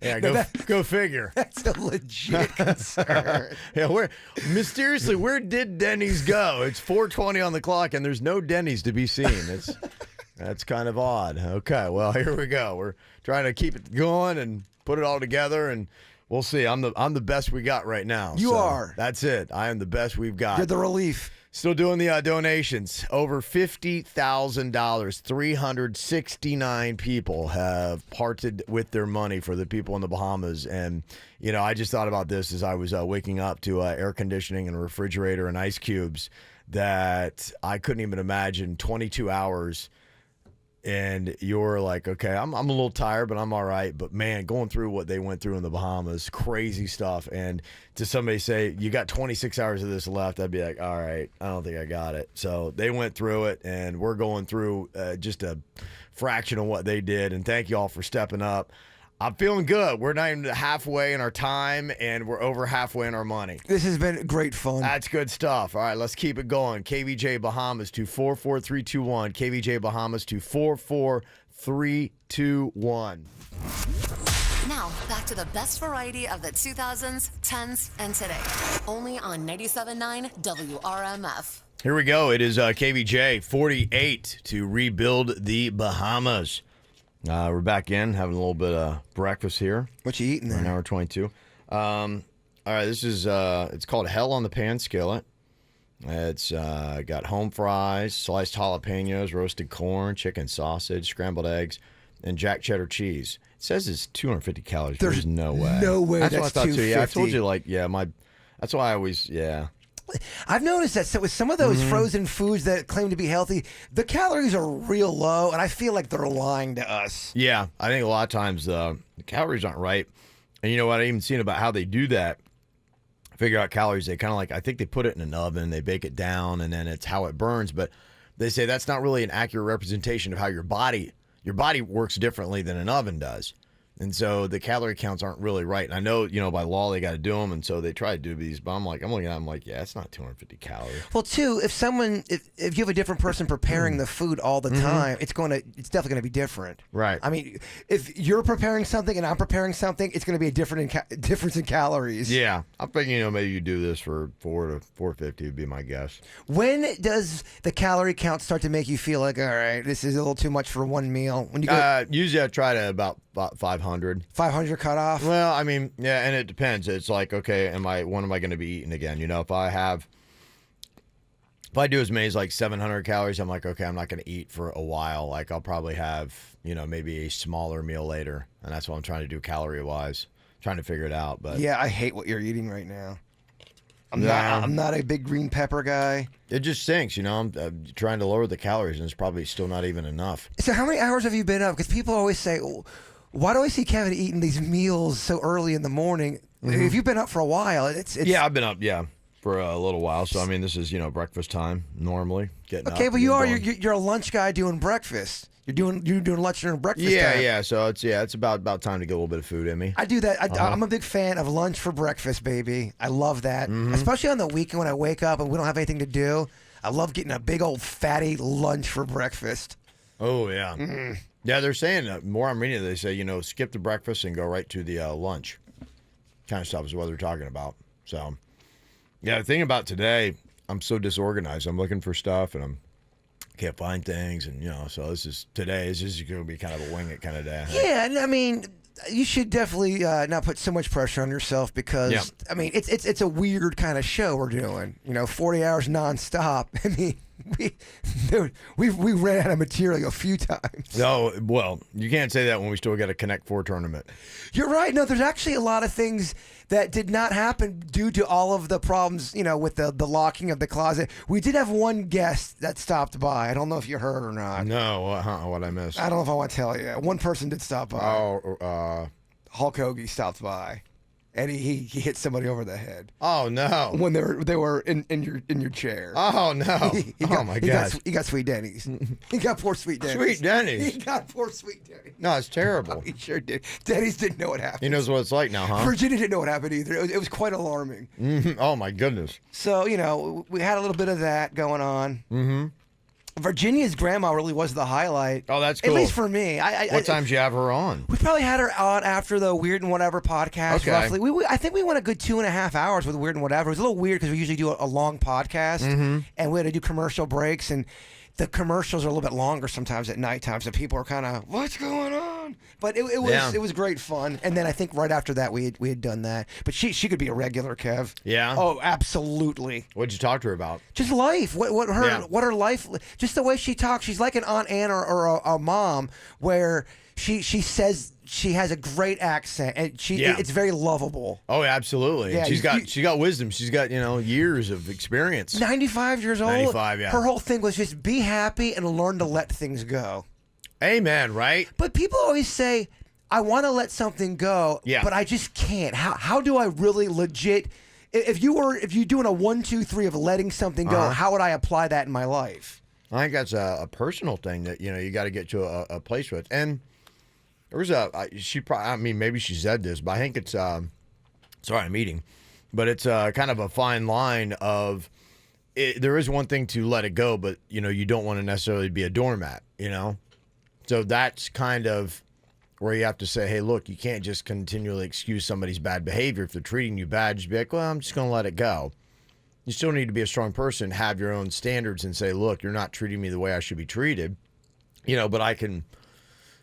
Yeah, go figure. That's a legit concern. Yeah, where did Denny's go? It's 4:20 on the clock, and there's no Denny's to be seen. That's kind of odd. Okay, well, here we go. We're trying to keep it going and put it all together, and we'll see. I'm the best we got right now. You are. That's it. I am the best we've got. You're the relief. Still doing the donations. Over $50,000. 369 people have parted with their money for the people in the Bahamas. And, I just thought about this as I was waking up to air conditioning and a refrigerator and ice cubes that I couldn't even imagine 22 hours. And you're like, okay, I'm a little tired, but I'm all right. But, man, going through what they went through in the Bahamas, crazy stuff. And to somebody say, you got 26 hours of this left, I'd be like, all right, I don't think I got it. So they went through it, and we're going through just a fraction of what they did. And thank you all for stepping up. I'm feeling good. We're not even halfway in our time, and we're over halfway in our money. This has been great fun. That's good stuff. All right, let's keep it going. KVJ Bahamas to 44321. KVJ Bahamas to 44321. Now, back to the best variety of the 2000s, 10s, and today. Only on 97.9 WRMF. Here we go. It is KVJ 48 to rebuild the Bahamas. We're back in, having a little bit of breakfast here. What you eating there? An hour 22. All right, this is it's called Hell on the Pan Skillet. It's got home fries, sliced jalapenos, roasted corn, chicken sausage, scrambled eggs, and jack cheddar cheese. It says it's 250 calories. There's no way. No way. That's what I thought too. Yeah, I 250. told you, that's why I always, I've noticed that with some of those frozen foods that claim to be healthy, the calories are real low, and I feel like they're lying to us. Yeah, I think a lot of times the calories aren't right. And you know what? I even seen about how they do that. Figure out calories. They kind of I think they put it in an oven, they bake it down, and then it's how it burns. But they say that's not really an accurate representation of how your body works differently than an oven does. And so the calorie counts aren't really right. And I know, by law they got to do them, and so they try to do these. But I'm looking at them like, yeah, it's not 250 calories. Well, too, if you have a different person preparing the food all the time, it's definitely going to be different. Right. I mean, if you're preparing something and I'm preparing something, it's going to be a difference in calories. Yeah, I'm thinking, maybe you do this for 4 to 450 would be my guess. When does the calorie count start to make you feel like, all right, this is a little too much for one meal? When you go, usually I try to about 500. 500 cut off? Well, I mean, yeah, and it depends. It's like, okay, when am I going to be eating again? If I do as many as like 700 calories, I'm like, okay, I'm not going to eat for a while. Like I'll probably have, maybe a smaller meal later. And that's what I'm trying to do calorie-wise. Trying to figure it out. But yeah, I hate what you're eating right now. I'm not a big green pepper guy. It just stinks, I'm trying to lower the calories, and it's probably still not even enough. So how many hours have you been up? Because people always say, why do I see Kevin eating these meals so early in the morning? Mm-hmm. If you've been up for a while, it's yeah, I've been up, for a little while. So I mean, this is breakfast time normally. Okay, but you're a lunch guy doing breakfast. You're doing lunch during breakfast time. Yeah. So it's about time to get a little bit of food in me. I do that. I'm a big fan of lunch for breakfast, baby. I love that, especially on the weekend when I wake up and we don't have anything to do. I love getting a big old fatty lunch for breakfast. Oh yeah. Mm-hmm. Yeah, they're saying more I'm reading, they say, skip the breakfast and go right to the lunch kind of stuff is what they're talking about. So, yeah, the thing about today, I'm so disorganized. I'm looking for stuff and can't find things. And, so this is going to be kind of a wing it kind of day. Yeah, and I mean, you should definitely not put so much pressure on yourself because, I mean, it's a weird kind of show we're doing. 40 hours nonstop. I mean, we ran out of material a few times. No, well, you can't say that when we still got a Connect 4 tournament. You're right. No, there's actually a lot of things that did not happen due to all of the problems, with the locking of the closet. We did have one guest that stopped by. I don't know if you heard or not. No, what I missed. I don't know if I want to tell you. One person did stop by. Oh, Hulk Hoagie stopped by. And he hit somebody over the head. Oh no! When they were in your chair. Oh no! Oh my gosh! He got Sweet Dennys. He got poor Sweet Dennys. Sweet Dennys. He got poor Sweet Dennys. No, it's terrible. Oh, he sure did. Denny's didn't know what happened. He knows what it's like now, huh? Virginia didn't know what happened either. It was quite alarming. Mm-hmm. Oh my goodness! So we had a little bit of that going on. Mm-hmm. Virginia's grandma really was the highlight. Oh, that's cool. At least for me. What time did you have her on? We probably had her on after the Weird and Whatever podcast. Okay. Roughly. I think we went a good 2.5 hours with Weird and Whatever. It was a little weird because we usually do a long podcast, and we had to do commercial breaks, and the commercials are a little bit longer sometimes at nighttime, so people are kind of, what's going on? But it was great fun. And then I think right after that we had done that. But she could be a regular, Kev. Yeah. Oh, absolutely. What'd you talk to her about? Just life. What her life. Just the way she talks. She's like an Aunt Ann or a mom, where she says she has a great accent and it's very lovable. Oh, absolutely. Yeah, she's got wisdom. She's got years of experience. 95 years old. 95, yeah. Her whole thing was just be happy and learn to let things go. Amen, right? But people always say, I want to let something go, but I just can't. How do I really legit? If you're doing a 1, 2, 3 of letting something go, how would I apply that in my life? I think that's a personal thing that you got to get to a place with. And there was maybe she said this, but I think it's sorry I'm eating, but it's kind of a fine line of there is one thing to let it go, but you don't want to necessarily be a doormat, So that's kind of where you have to say, hey, look, you can't just continually excuse somebody's bad behavior. If they're treating you bad, just be like, well, I'm just going to let it go. You still need to be a strong person, have your own standards, and say, look, you're not treating me the way I should be treated. But I think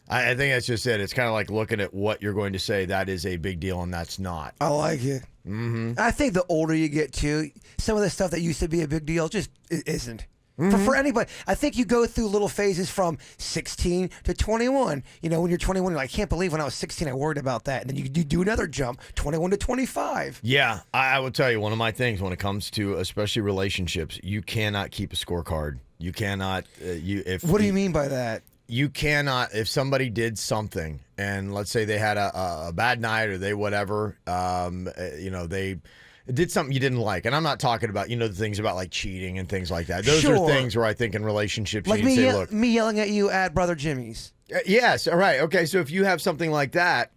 that's just it. It's kind of like looking at what you're going to say. That is a big deal, and that's not. I like it. Mm-hmm. I think the older you get, too, some of the stuff that used to be a big deal just isn't. Mm-hmm. For anybody, I think you go through little phases from 16 to 21. When you're 21, you're like, I can't believe when I was 16, I worried about that. And then you do another jump, 21 to 25. Yeah, I will tell you, one of my things when it comes to especially relationships, you cannot keep a scorecard. You cannot. What do you mean by that? You cannot, if somebody did something, and let's say they had a bad night or they whatever, they did something you didn't like. And I'm not talking about, the things about like cheating and things like that. Those are things where I think in relationships like you need to say, look. Me yelling at you at Brother Jimmy's. Yes, all right. Okay, so if you have something like that,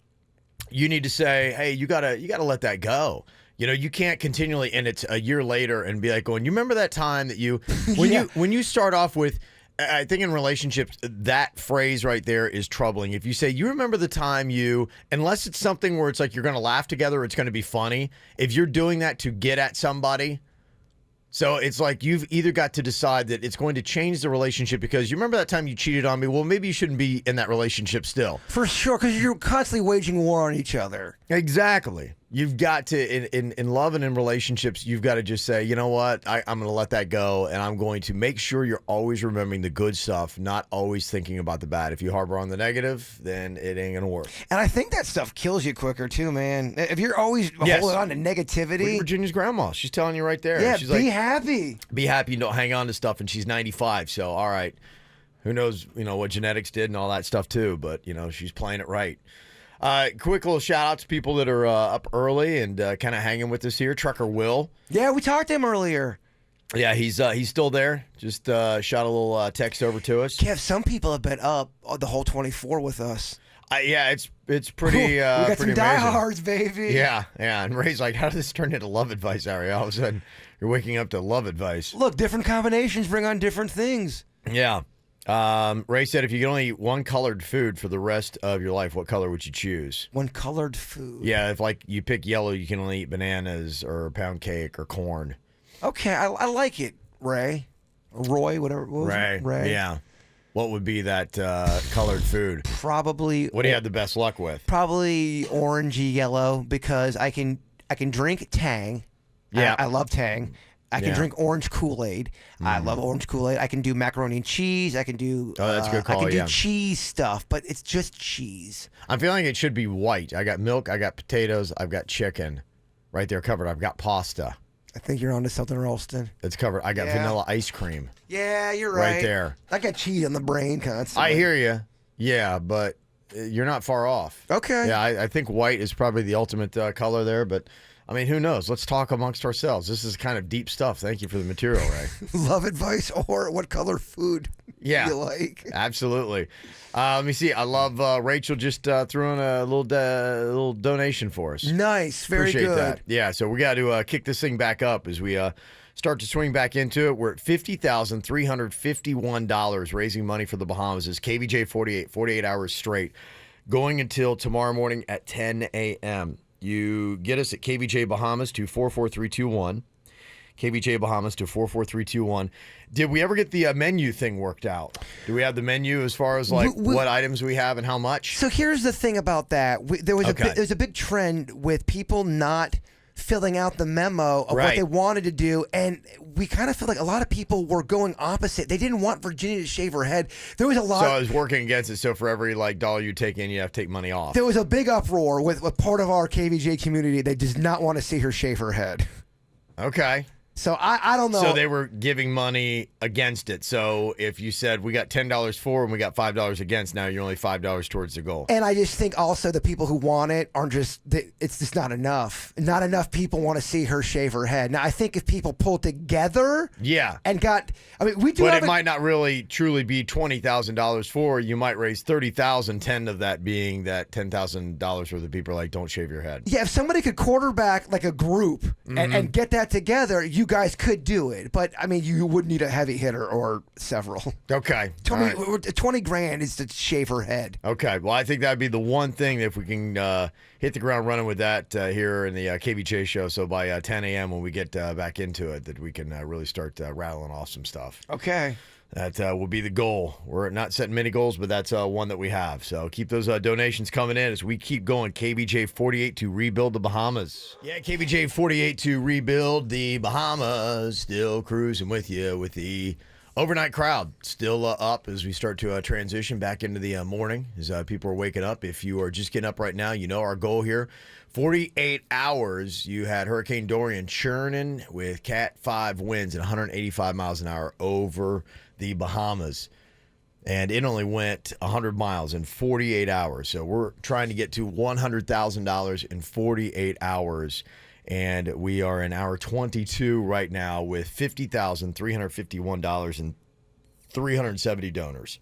you need to say, hey, you gotta let that go. You know, you can't continually, and it's a year later, and be like, going, you remember that time that you, when you start off with, I think in relationships, that phrase right there is troubling. If you say, you remember the time you, unless it's something where it's like you're going to laugh together, it's going to be funny. If you're doing that to get at somebody, so it's like you've either got to decide that it's going to change the relationship because you remember that time you cheated on me. Well, maybe you shouldn't be in that relationship still. For sure, because you're constantly waging war on each other. Exactly. You've got to, in love and in relationships, you've got to just say, you know what, I'm going to let that go, and I'm going to make sure you're always remembering the good stuff, not always thinking about the bad. If you harbor on the negative, then it ain't going to work. And I think that stuff kills you quicker, too, man. If you're always holding on to negativity. Look at Virginia's grandma. She's telling you right there. Yeah, she's be happy. Be happy, don't hang on to stuff, and she's 95, so all right. Who knows, what genetics did and all that stuff, too, but, she's playing it right. Quick little shout out to people that are up early and kind of hanging with us here. Trucker Will. Yeah, we talked to him earlier. Yeah, he's still there. Just shot a little text over to us. Kev, some people have been up the whole 24 with us. Yeah, it's pretty. We got pretty some amazing. diehards, baby. Yeah. And Ray's like, how did this turn into love advice, Ari? All of a sudden, you're waking up to love advice. Look, different combinations bring on different things. Yeah. Ray said, if you could only eat one colored food for the rest of your life, what color would you choose? One colored food. Yeah, if like you pick yellow, you can only eat bananas or pound cake or corn. Okay, I like it, Ray. Or Roy, whatever. What was it? Ray. Yeah. What would be that colored food? Probably. What do you have the best luck with? Probably orangey yellow because I can drink Tang. Yeah. I love Tang. I can drink orange Kool-Aid. I love orange Kool-Aid. I can do macaroni and cheese. I can do. Oh, that's a good call. I can do cheese stuff, but it's just cheese. I'm feeling it should be white. I got milk. I got potatoes. I've got chicken, right there covered. I've got pasta. I think you're onto something, Ralston. It's covered. I got vanilla ice cream. Yeah, you're right. Right there. I got cheese on the brain constantly. I hear you. Yeah, but you're not far off. Okay. Yeah, I think white is probably the ultimate color there, but. I mean, who knows? Let's talk amongst ourselves. This is kind of deep stuff. Thank you for the material, Ray. Love advice or what color food you like. Absolutely. Let me see. I love Rachel just threw in a little donation for us. Nice. Very Appreciate good. that. Yeah, so we got to kick this thing back up as we start to swing back into it. We're at $50,351 raising money for the Bahamas. Is KVJ 48 hours straight, going until tomorrow morning at 10 a.m. You get us at KVJ Bahamas to 44321. KVJ Bahamas to 44321. Did we ever get the menu thing worked out? Do we have the menu as far as like what items we have and how much? So here's the thing about that. There was a big trend with people not filling out the memo of what they wanted to do, and we kind of feel like a lot of people were going opposite. They didn't want Virginia to shave her head. There was a lot. So I was working against it. So for every dollar you take in, you have to take money off. There was a big uproar with part of our KVJ community that does not want to see her shave her head. Okay. So I don't know. So they were giving money against it. So if you said we got $10 for and we got $5 against, now you're only $5 towards the goal. And I just think also the people who want it aren't it's just not enough. Not enough people want to see her shave her head. Now I think if people pull together, and we do. But it might not really truly be $20,000 for. You might raise $30,000, 10 of that being that $10,000 worth of people are like, don't shave your head. Yeah, if somebody could quarterback like a group and get that together, you guys could do it. But I mean, you would need a heavy hitter or several. Okay. 20 grand is to shave her head. Okay. Well, I think that'd be the one thing that if we can hit the ground running with that here in the KVJ show. So by 10 a.m. when we get back into it, that we can really start rattling off some stuff. Okay. That will be the goal. We're not setting many goals, but that's one that we have. So keep those donations coming in as we keep going. KVJ 48 to rebuild the Bahamas. Yeah, KVJ 48 to rebuild the Bahamas. Still cruising with you with the overnight crowd. Still up as we start to transition back into the morning as people are waking up. If you are just getting up right now, you know our goal here. 48 hours, you had Hurricane Dorian churning with Cat 5 winds at 185 miles an hour over the Bahamas. And it only went 100 miles in 48 hours. So we're trying to get to $100,000 in 48 hours. And we are in hour 22 right now with $50,351 370 donors.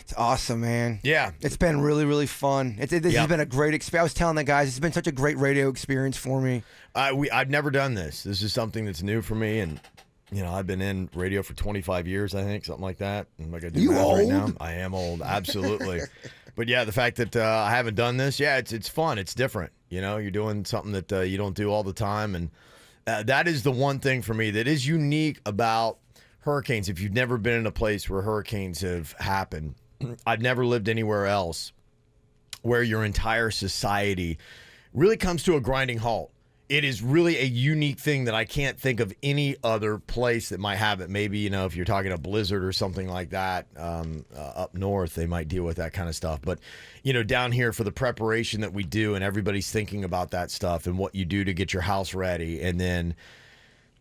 It's awesome, man. Yeah. It's been really, really fun. This has been a great experience. I was telling the guys, it's been such a great radio experience for me. I've never done this. This is something that's new for me, and I've been in radio for 25 years, I think, something like that. I'm like, I do You math old? right now. I am old, absolutely. But yeah, the fact that I haven't done this, it's fun. It's different. You're doing something that you don't do all the time, and that is the one thing for me that is unique about hurricanes. If you've never been in a place where hurricanes have happened, I've never lived anywhere else where your entire society really comes to a grinding halt. It is really a unique thing that I can't think of any other place that might have it. Maybe, if you're talking a blizzard or something like that, up north, they might deal with that kind of stuff. But, down here for the preparation that we do, and everybody's thinking about that stuff and what you do to get your house ready, and then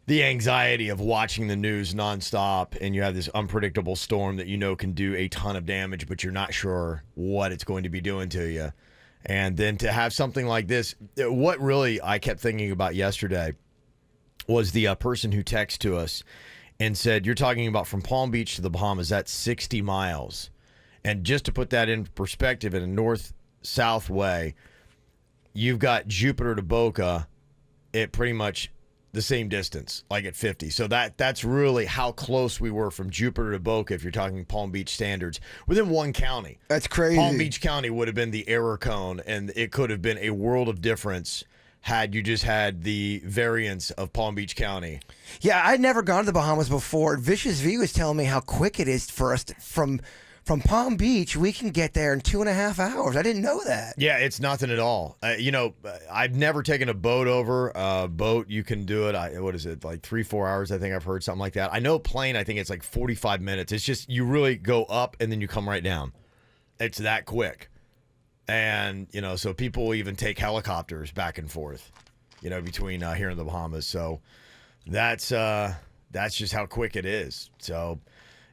the anxiety of watching the news nonstop, and you have this unpredictable storm that can do a ton of damage, but you're not sure what it's going to be doing to you. And then to have something like this, what really I kept thinking about yesterday was the person who texted to us and said, you're talking about from Palm Beach to the Bahamas, that's 60 miles. And just to put that in perspective, in a north-south way, you've got Jupiter to Boca at pretty much the same distance, like at 50. So that's really how close we were from Jupiter to Boca, if you're talking Palm Beach standards, within one county. That's crazy. Palm Beach County would have been the error cone, and it could have been a world of difference had you just had the variance of Palm Beach County. Yeah, I'd never gone to the Bahamas before. Vicious V was telling me how quick it is for us from Palm Beach. We can get there in 2.5 hours. I didn't know that. Yeah, it's nothing at all. I've never taken a boat over. Boat, you can do it. What is it, like 3-4 hours? I think I've heard something like that. I know plane, I think it's like 45 minutes. It's just you really go up and then you come right down. It's that quick. And, so people will even take helicopters back and forth, between here in the Bahamas. So that's just how quick it is. So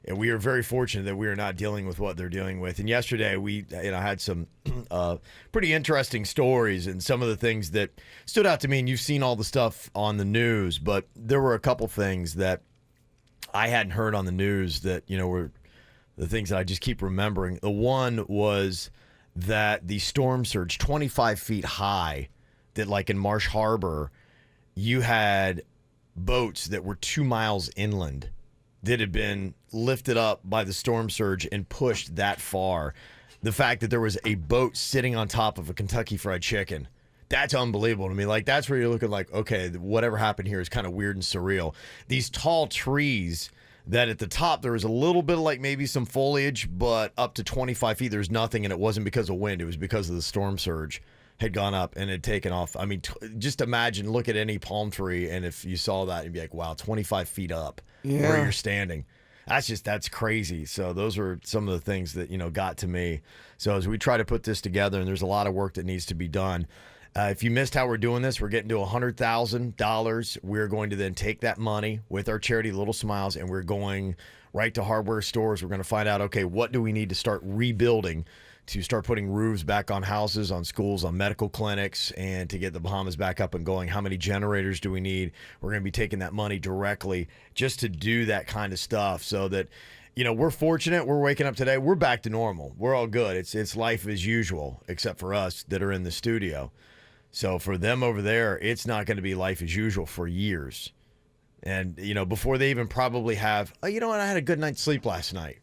and we are very fortunate that we are not dealing with what they're dealing with. And yesterday we had some pretty interesting stories, and some of the things that stood out to me, and you've seen all the stuff on the news, but there were a couple things that I hadn't heard on the news that, were the things that I just keep remembering. The one was that the storm surge 25 feet high, that like in Marsh Harbor, you had boats that were 2 miles inland that had been lifted up by the storm surge and pushed that far. The fact that there was a boat sitting on top of a Kentucky Fried Chicken, that's unbelievable to me. Like, that's where you're looking like, okay, whatever happened here is kind of weird and surreal. These tall trees that at the top there was a little bit of like maybe some foliage, but up to 25 feet there's nothing, and it wasn't because of wind, it was because of the storm surge had gone up and had taken off. I mean, just imagine, look at any palm tree, and if you saw that, you'd be like, wow, 25 feet up where you're standing. That's crazy. So those are some of the things that, got to me. So as we try to put this together, and there's a lot of work that needs to be done. If you missed how we're doing this, we're getting to $100,000. We're going to then take that money with our charity Little Smiles, and we're going right to hardware stores. We're going to find out, okay, what do we need to start rebuilding to start putting roofs back on houses, on schools, on medical clinics, and to get the Bahamas back up and going. How many generators do we need? We're going to be taking that money directly just to do that kind of stuff, so that, we're fortunate. We're waking up today. We're back to normal. We're all good. It's life as usual, except for us that are in the studio. So for them over there, it's not going to be life as usual for years. And, before they even probably have, I had a good night's sleep last night.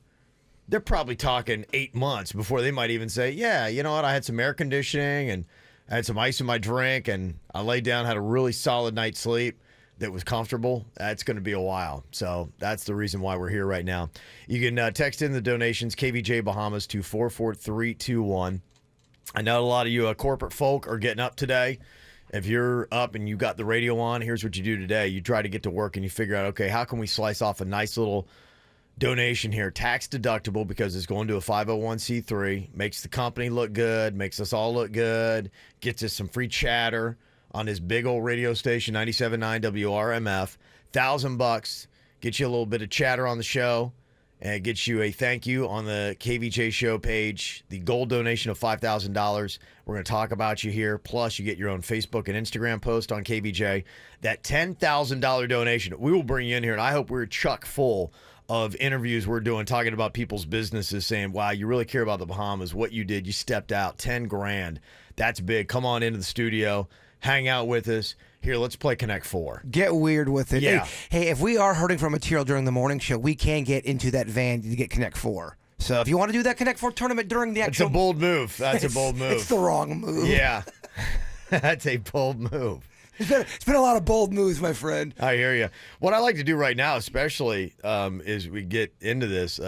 They're probably talking 8 months before they might even say, yeah, I had some air conditioning and I had some ice in my drink and I laid down, had a really solid night's sleep that was comfortable. That's going to be a while. So that's the reason why we're here right now. You can text in the donations, KVJ Bahamas, to 44321. I know a lot of you corporate folk are getting up today. If you're up and you got the radio on, here's what you do today. You try to get to work and you figure out, okay, how can we slice off a nice little donation here, tax deductible, because it's going to a 501c3, makes the company look good, makes us all look good, gets us some free chatter on this big old radio station, 97.9 WRMF. $1,000 gets you a little bit of chatter on the show, and it gets you a thank you on the KVJ show page. The gold donation of $5,000. We're going to talk about you here. Plus, you get your own Facebook and Instagram post on KVJ. That $10,000 donation, we will bring you in here, and I hope we're chock full of interviews we're doing, talking about people's businesses, saying, wow, you really care about the Bahamas, what you did, you stepped out, 10 grand. That's big. Come on into the studio, hang out with us. Here, let's play Connect 4. Get weird with it. Yeah. Hey, if we are hurting for material during the morning show, we can get into that van to get Connect 4. So if you want to do that Connect 4 tournament during the actual... It's a bold move. That's a bold move. It's the wrong move. Yeah. That's a bold move. It's been a lot of bold moves, my friend. I hear you. What I like to do right now, especially, is we get into this,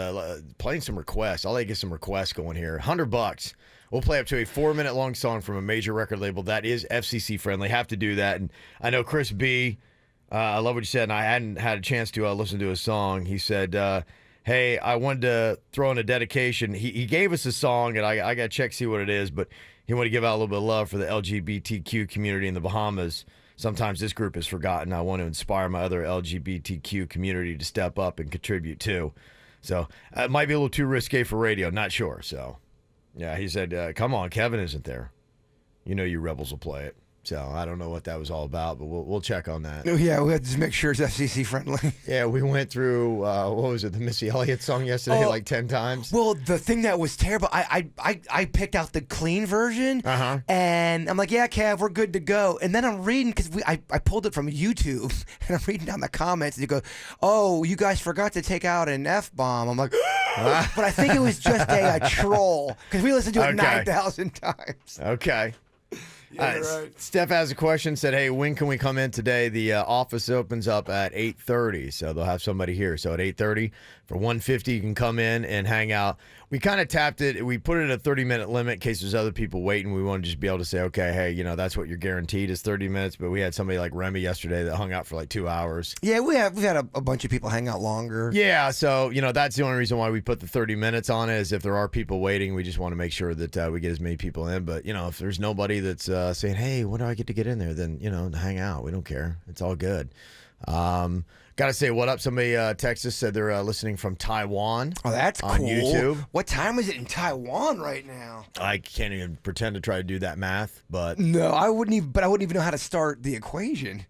playing some requests. I'll let you get some requests going here. $100. We'll play up to a 4-minute long song from a major record label that is FCC friendly. Have to do that. And I know Chris B, I love what you said, and I hadn't had a chance to listen to his song. He said, hey, I wanted to throw in a dedication. He gave us a song, and I got to check see what it is, but he wanted to give out a little bit of love for the LGBTQ community in the Bahamas. Sometimes this group is forgotten. I want to inspire my other LGBTQ community to step up and contribute too. So it might be a little too risque for radio. Not sure. So, yeah, he said, come on, Kevin isn't there. You know you rebels will play it. So I don't know what that was all about, but we'll check on that. Oh, yeah, we have to just make sure it's FCC friendly. Yeah, we went through, what was it, the Missy Elliott song yesterday like 10 times? Well, the thing that was terrible, I picked out the clean version, and I'm like, yeah, Kev, we're good to go. And then I'm reading, because I pulled it from YouTube, and I'm reading down the comments, and you go, oh, you guys forgot to take out an F-bomb. I'm like, but I think it was just a troll, because we listened to it 9,000 times. Okay. Yeah, right. Steph has a question, said, hey, when can we come in today? The office opens up at 8:30, so they'll have somebody here. So at 8:30, for $150, you can come in and hang out. We kind of tapped it. We put it at a 30-minute limit in case there's other people waiting. We want to just be able to say, okay, hey, you know, that's what you're guaranteed is 30 minutes. But we had somebody like Remy yesterday that hung out for like 2 hours. Yeah, we've had a bunch of people hang out longer. Yeah, so, you know, that's the only reason why we put the 30 minutes on it is if there are people waiting, we just want to make sure that we get as many people in. But, you know, if there's nobody that's saying, hey, when do I get to get in there? Then, you know, hang out. We don't care. It's all good. Got to say what up. Somebody texted, said they're listening from Taiwan. Oh, that's on cool. YouTube. What time is it in Taiwan right now? I can't even pretend to try to do that math, but no, I wouldn't even know how to start the equation.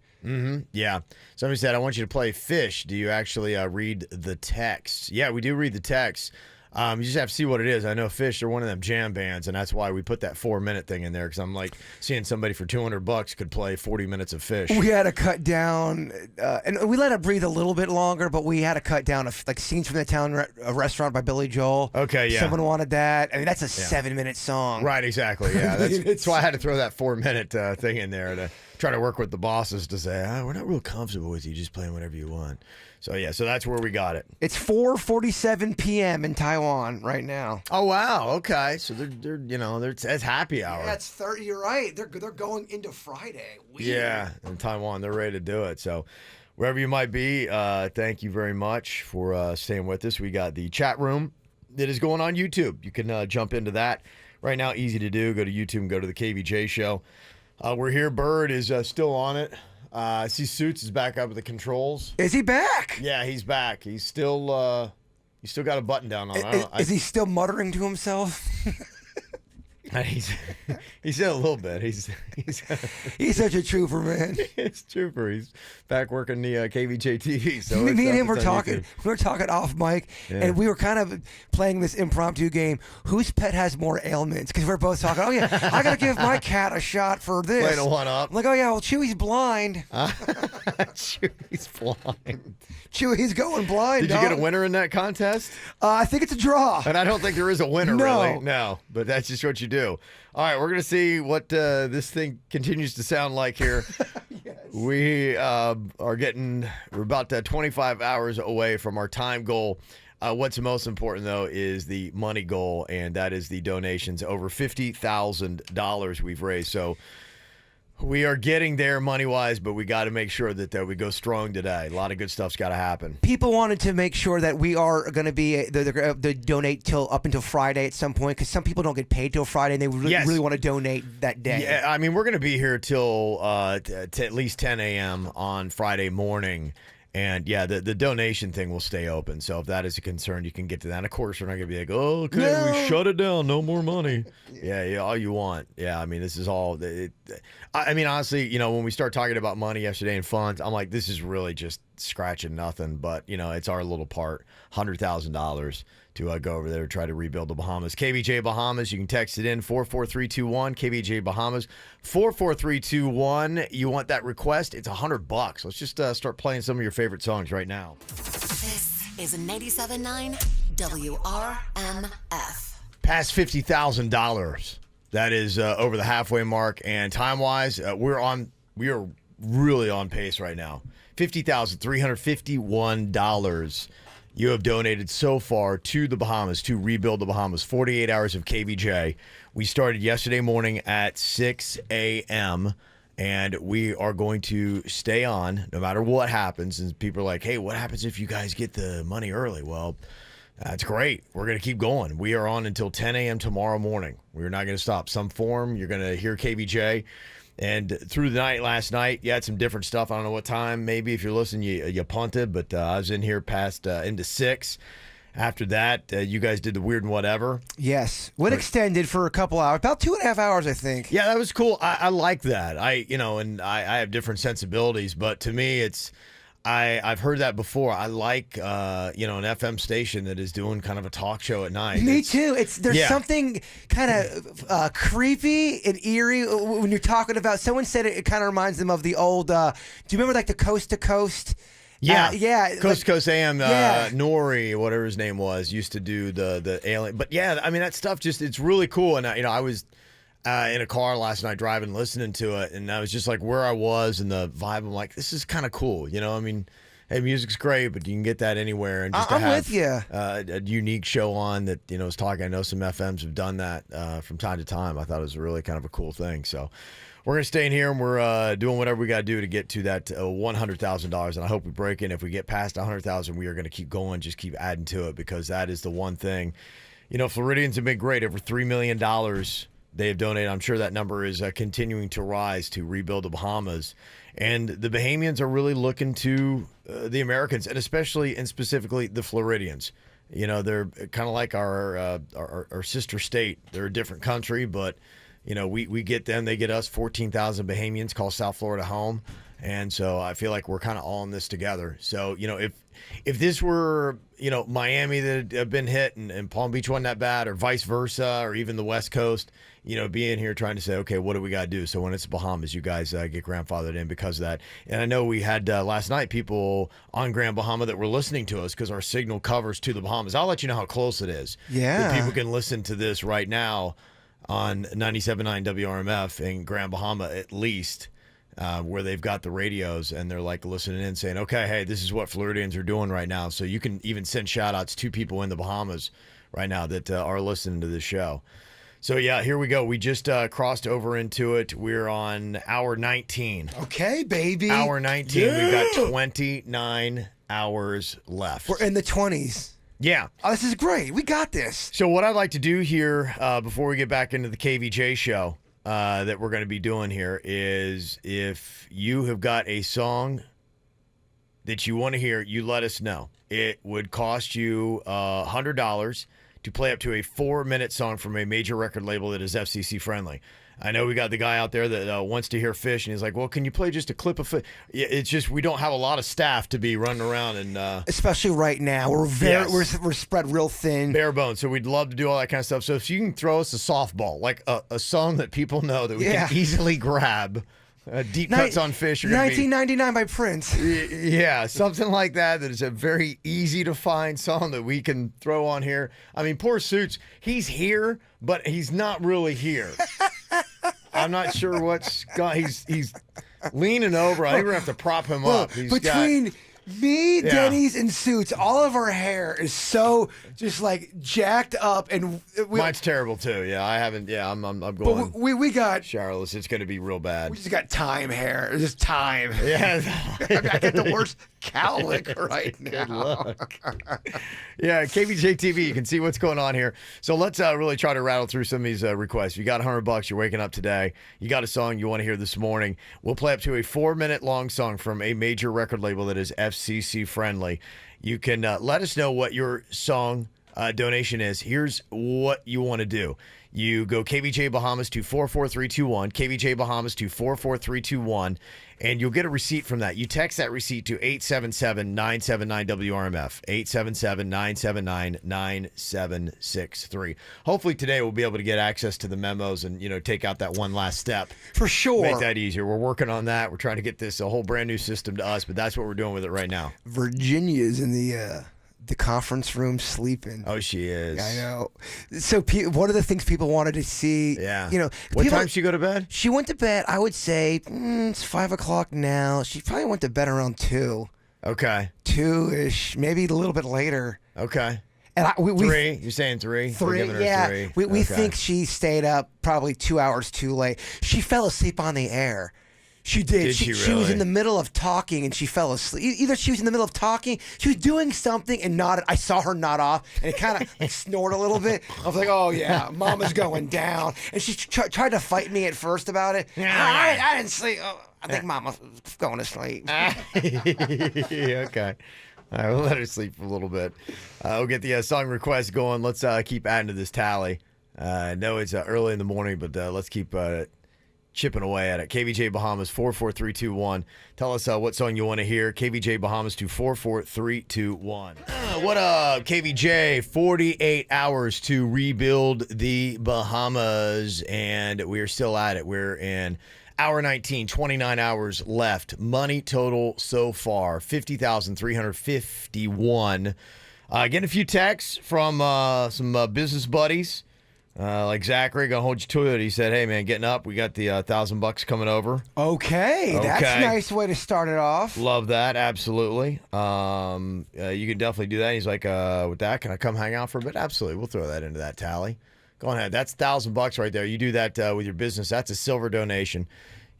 Yeah. Somebody said, I want you to play Fish. Do you actually read the text? Yeah, we do read the text. You just have to see what it is. I know Fish, they're one of them jam bands, and that's why we put that 4-minute thing in there, because I'm like seeing somebody for $200 could play 40 minutes of Fish. We had to cut down, and we let it breathe a little bit longer, but we had to cut down like Scenes from the Town Restaurant by Billy Joel. Okay, yeah. Someone wanted that. I mean, that's a 7-minute song. Right, exactly. Yeah, that's why I had to throw that 4-minute thing in there to try to work with the bosses to say, we're not real comfortable with you just playing whatever you want. So, yeah, so that's where we got it. It's 4:47 p.m. in Taiwan right now. Oh, wow. Okay. So they're it's happy hour. Yeah, it's 30. You're right. They're going into Friday. Weird. Yeah, in Taiwan, they're ready to do it. So wherever you might be, thank you very much for staying with us. We got the chat room that is going on YouTube. You can jump into that right now. Easy to do. Go to YouTube and go to the KVJ show. We're here. Bird is still on it. I see Suits is back up with the controls. Is he back? Yeah, he's back. He's still got a button down on. Is he still muttering to himself? He said a little bit. He's such a trooper, man. He's a trooper. He's back working the KVJ TV. So me and him were talking. We were talking off mic, and we were kind of playing this impromptu game. Whose pet has more ailments? Because we're both talking. Oh yeah, I gotta give my cat a shot for this. Playing a one up. I'm like, oh yeah, well Chewy's blind. Chewy's blind. Chewy's going blind. Did you get a winner in that contest? I think it's a draw. And I don't think there is a winner, no. Really. No, but that's just what you do. All right, we're going to see what this thing continues to sound like here. Yes. We're about 25 hours away from our time goal. What's most important, though, is the money goal, and that is the donations. Over $50,000 we've raised. So we are getting there money-wise, but we got to make sure that we go strong today. A lot of good stuff's got to happen. People wanted to make sure that we are going to be they donate till up until Friday at some point, because some people don't get paid till Friday, and they really want to donate that day. Yeah, I mean, we're going to be here till at least 10 a.m. on Friday morning. And yeah, the donation thing will stay open. So if that is a concern, you can get to that. And of course, we're not going to be like, oh, okay, we shut it down. No more money. Yeah, all you want. Yeah, I mean, this is all. I mean, honestly, when we start talking about money yesterday and funds, I'm like, this is really just scratching nothing. But, it's our little part, $100,000 to go over there to try to rebuild the Bahamas. KVJ Bahamas, you can text it in, 44321, KVJ Bahamas, 44321. You want that request? It's $100. Let's just start playing some of your favorite songs right now. This is 97.9 WRMF. Past $50,000. That is over the halfway mark. And time-wise, we are really on pace right now. $50,351. You have donated so far to the Bahamas, to rebuild the Bahamas. 48 hours of KVJ. We started yesterday morning at 6 a.m., and we are going to stay on no matter what happens. And people are like, hey, what happens if you guys get the money early? Well, that's great. We're going to keep going. We are on until 10 a.m. tomorrow morning. We're not going to stop. Some form, you're going to hear KVJ. And through the night last night, you had some different stuff. I don't know what time. Maybe if you're listening, you punted. But I was in here past into 6. After that, you guys did the weird and whatever. Yes. Went extended for a couple hours. About 2.5 hours, I think. Yeah, that was cool. I like that. And I have different sensibilities. But to me, I've heard that before. I like, an FM station that is doing kind of a talk show at night. Me too. There's something kind of creepy and eerie when you're talking about. Someone said it kind of reminds them of the old. Do you remember like the Coast to Coast? Yeah, Coast like, to Coast AM. Yeah. Nori, whatever his name was, used to do the alien. But yeah, I mean that stuff it's really cool. And I was. In a car last night driving, listening to it, and I was just like where I was and the vibe. I'm like, this is kind of cool, I mean, hey, music's great, but you can get that anywhere. And just to have with you. A unique show on that, is talking. I know some FMs have done that from time to time. I thought it was really kind of a cool thing. So we're going to stay in here, and we're doing whatever we got to do to get to that $100,000. And I hope we break in. If we get past $100,000, we are going to keep going, just keep adding to it, because that is the one thing. Floridians have been great. Over $3 million they have donated. I'm sure that number is continuing to rise to rebuild the Bahamas. And the Bahamians are really looking to the Americans, and especially and specifically the Floridians. They're kind of like our sister state. They're a different country, but, we get them. They get us. 14,000 Bahamians call South Florida home. And so I feel like we're kind of all in this together. So, if this were, Miami that have been hit and Palm Beach wasn't that bad, or vice versa, or even the West Coast, being here trying to say, okay, what do we got to do? So when it's Bahamas, you guys get grandfathered in because of that. And I know we had last night people on Grand Bahama that were listening to us because our signal covers to the Bahamas. I'll let you know how close it is. Yeah. But people can listen to this right now on 97.9 WRMF in Grand Bahama at least. Where they've got the radios and they're like listening in saying, okay, hey, this is what Floridians are doing right now. So you can even send shout outs to people in the Bahamas right now that are listening to this show. So yeah, here we go. We just crossed over into it. We're on hour 19. Okay, baby. Hour 19. Yeah. We've got 29 hours left. We're in the 20s. Yeah. Oh, this is great. We got this. So what I'd like to do here before we get back into the KVJ show, that we're going to be doing here is if you have got a song that you want to hear, you let us know. It would cost you $100 to play up to a 4-minute song from a major record label that is FCC friendly. I know we got the guy out there that wants to hear Fish, and he's like, well, can you play just a clip of Fish? It's just we don't have a lot of staff to be running around. And especially right now. We're we're spread real thin. Bare bones. So we'd love to do all that kind of stuff. So if you can throw us a softball, like a song that people know that we can easily grab. Deep Cuts on Fish. 1999 by Prince. Yeah, something like that. That is a very easy to find song that we can throw on here. I mean, poor Suits. He's here, but he's not really here. I'm not sure what's gone. He's leaning over. I think we're gonna have to prop him up. Between me, Denny's, and Suits, all of our hair is so just like jacked up, and mine's terrible too. Yeah, I haven't. Yeah, I'm going. But we got showerless. It's going to be real bad. We just got time hair. It's just time. Yeah, I got the worst cowlick right now. Good luck. Yeah, KVJ TV. You can see what's going on here. So let's really try to rattle through some of these requests. You got $100. You're waking up today. You got a song you want to hear this morning. We'll play up to a 4-minute long song from a major record label that is FCC FCC friendly. You can let us know what your song donation is. Here's what you want to do. You go KVJ Bahamas to 44321, KVJ Bahamas to 44321, and you'll get a receipt from that. You text that receipt to 877-979-WRMF, 877-979-9763. Hopefully today we'll be able to get access to the memos and, take out that one last step. For sure. Make that easier. We're working on that. We're trying to get this a whole brand new system to us, but that's what we're doing with it right now. Virginia's in the conference room sleeping. Oh, she is. I know. So one of the things people wanted to see, Yeah. what time did she go to bed? She went to bed, I would say, it's 5 o'clock now. She probably went to bed around 2. Okay. 2-ish, maybe a little bit later. Okay. And we 3? You're saying 3? 3, We're giving her yeah. 3. We Okay. think she stayed up probably 2 hours too late. She fell asleep on the air. She did. Did she She was really? in the middle of talking and she fell asleep. Either she was in the middle of talking, she was doing something and nodded. I saw her nod off and it kind of snored a little bit. I was like, oh yeah, Mama's going down. And she tried to fight me at first about it. I didn't sleep. Oh, I think Mama's going to sleep. Okay. All right, we'll let her sleep for a little bit. We'll get the song request going. Let's keep adding to this tally. I know it's early in the morning, but let's keep chipping away at it. KVJ Bahamas 44321. Tell us what song you want to hear. KVJ Bahamas to 44321. What up, KVJ? 48 hours to rebuild the Bahamas, and we're still at it. We're in hour 19, 29 hours left. Money total so far, $50,351. Getting a few texts from some business buddies. Like Zachary, gonna hold you to it. He said, "Hey man, getting up. We got the $1,000 coming over." Okay, that's a nice way to start it off. Love that, absolutely. You can definitely do that. He's like, "With that, can I come hang out for a bit?" Absolutely, we'll throw that into that tally. Go ahead. That's $1,000 right there. You do that with your business. That's a silver donation.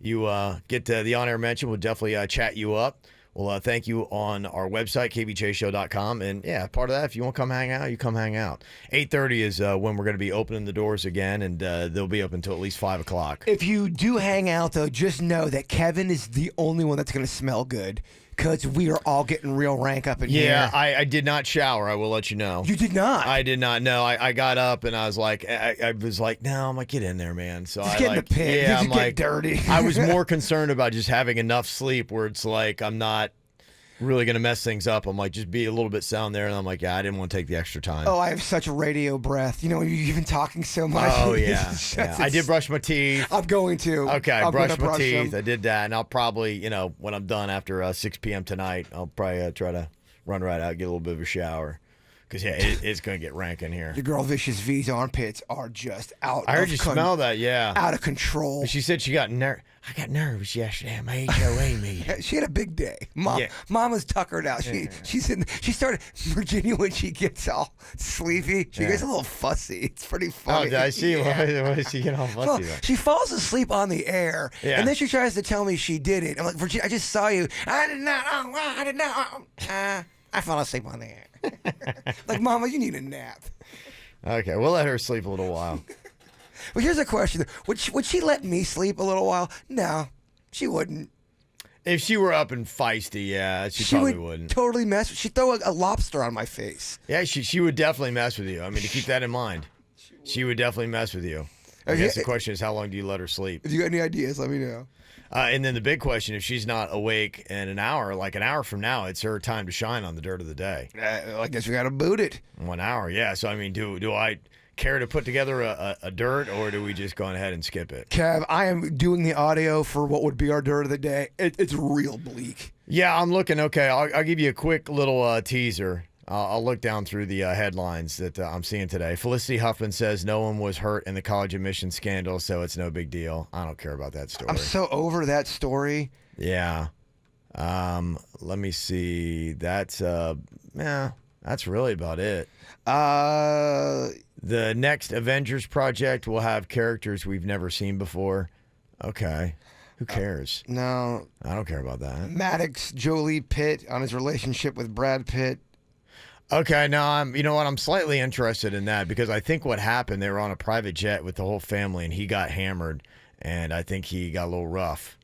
You get the on-air mention. We'll definitely chat you up. Well, thank you on our website, kvjshow.com. And, yeah, part of that, if you want to come hang out, you come hang out. 8:30 is when we're going to be opening the doors again, and they'll be up until at least 5 o'clock. If you do hang out, though, just know that Kevin is the only one that's going to smell good because we are all getting real rank up in here. Yeah, I did not shower, I will let you know. You did not? I did not. No, I got up, and I was like, no, I'm like, get in there, man. So just I get in the pit. Yeah, just I'm get like, dirty. I was more concerned about just having enough sleep where it's like I'm not really going to mess things up. I'm like, just be a little bit sound there. And I'm like, yeah, I didn't want to take the extra time. Oh, I have such a radio breath. You've been talking so much. Oh, yeah. I did brush my teeth. I'm going to. Okay, I brushed my teeth. Them. I did that. And I'll probably, when I'm done after 6 p.m. tonight, I'll probably try to run right out, get a little bit of a shower. Because, yeah, it's going to get rank in here. The girl Vicious V's armpits are just out I heard you smell that, yeah. Out of control. She said she got nervous. I got nervous yesterday at my HOA meeting. She had a big day. Mama's tuckered out. She started Virginia when she gets all sleepy. She gets a little fussy. It's pretty funny. Oh, did I see? Why is she getting all fussy? Well, she falls asleep on the air, and then she tries to tell me she did it. I'm like, Virginia, I just saw you. I did not. I did not. I fell asleep on the air. Like, Mama, you need a nap. Okay, we'll let her sleep a little while. Well, here's a question. Would she let me sleep a little while? No, she wouldn't. If she were up and feisty, yeah, she probably wouldn't. Totally mess. She'd throw a lobster on my face. Yeah, she would definitely mess with you. I mean, to keep that in mind, she would definitely mess with you. I guess the question is, how long do you let her sleep? If you got any ideas, let me know. And then the big question, if she's not awake in an hour, like an hour from now, it's her time to shine on the dirt of the day. I guess we got to boot it. 1 hour, yeah. So, I mean, do I care to put together a dirt, or do we just go ahead and skip it? Kev, I am doing the audio for what would be our dirt of the day. It's real bleak. Yeah, I'm looking. Okay, I'll give you a quick little teaser. I'll look down through the headlines that I'm seeing today. Felicity Huffman says no one was hurt in the college admission scandal, so it's no big deal. I don't care about that story. I'm so over that story. Yeah. Let me see. That's really about it. The next Avengers project will have characters we've never seen before. Okay. Who cares? No. I don't care about that. Maddox Jolie Pitt on his relationship with Brad Pitt. Okay, now I'm slightly interested in that because I think what happened, they were on a private jet with the whole family and he got hammered and I think he got a little rough.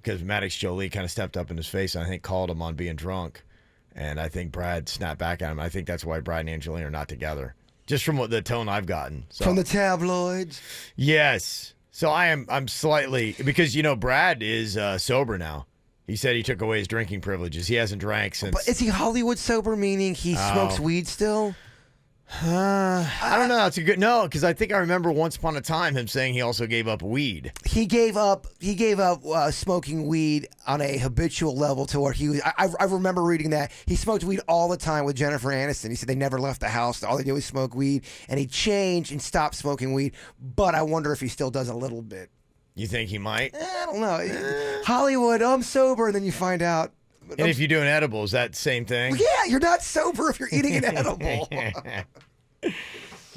because Maddox Jolie kind of stepped up in his face and I think called him on being drunk. And I think Brad snapped back at him. I think that's why Brad and Angelina are not together. Just from what the tone I've gotten. So. From the tabloids. Yes. So I'm slightly, because, Brad is sober now. He said he took away his drinking privileges. He hasn't drank since. But is he Hollywood sober, meaning he smokes weed still? I don't know. That's a good because I think I remember once upon a time him saying he also gave up weed. He gave up smoking weed on a habitual level to where he was. I remember reading that he smoked weed all the time with Jennifer Aniston. He said they never left the house. All they do is smoke weed, and he changed and stopped smoking weed. But I wonder if he still does a little bit. You think he might? I don't know. Hollywood, I'm sober, and then you find out. And if you're doing edibles, that same thing? Well, yeah, you're not sober if you're eating an edible.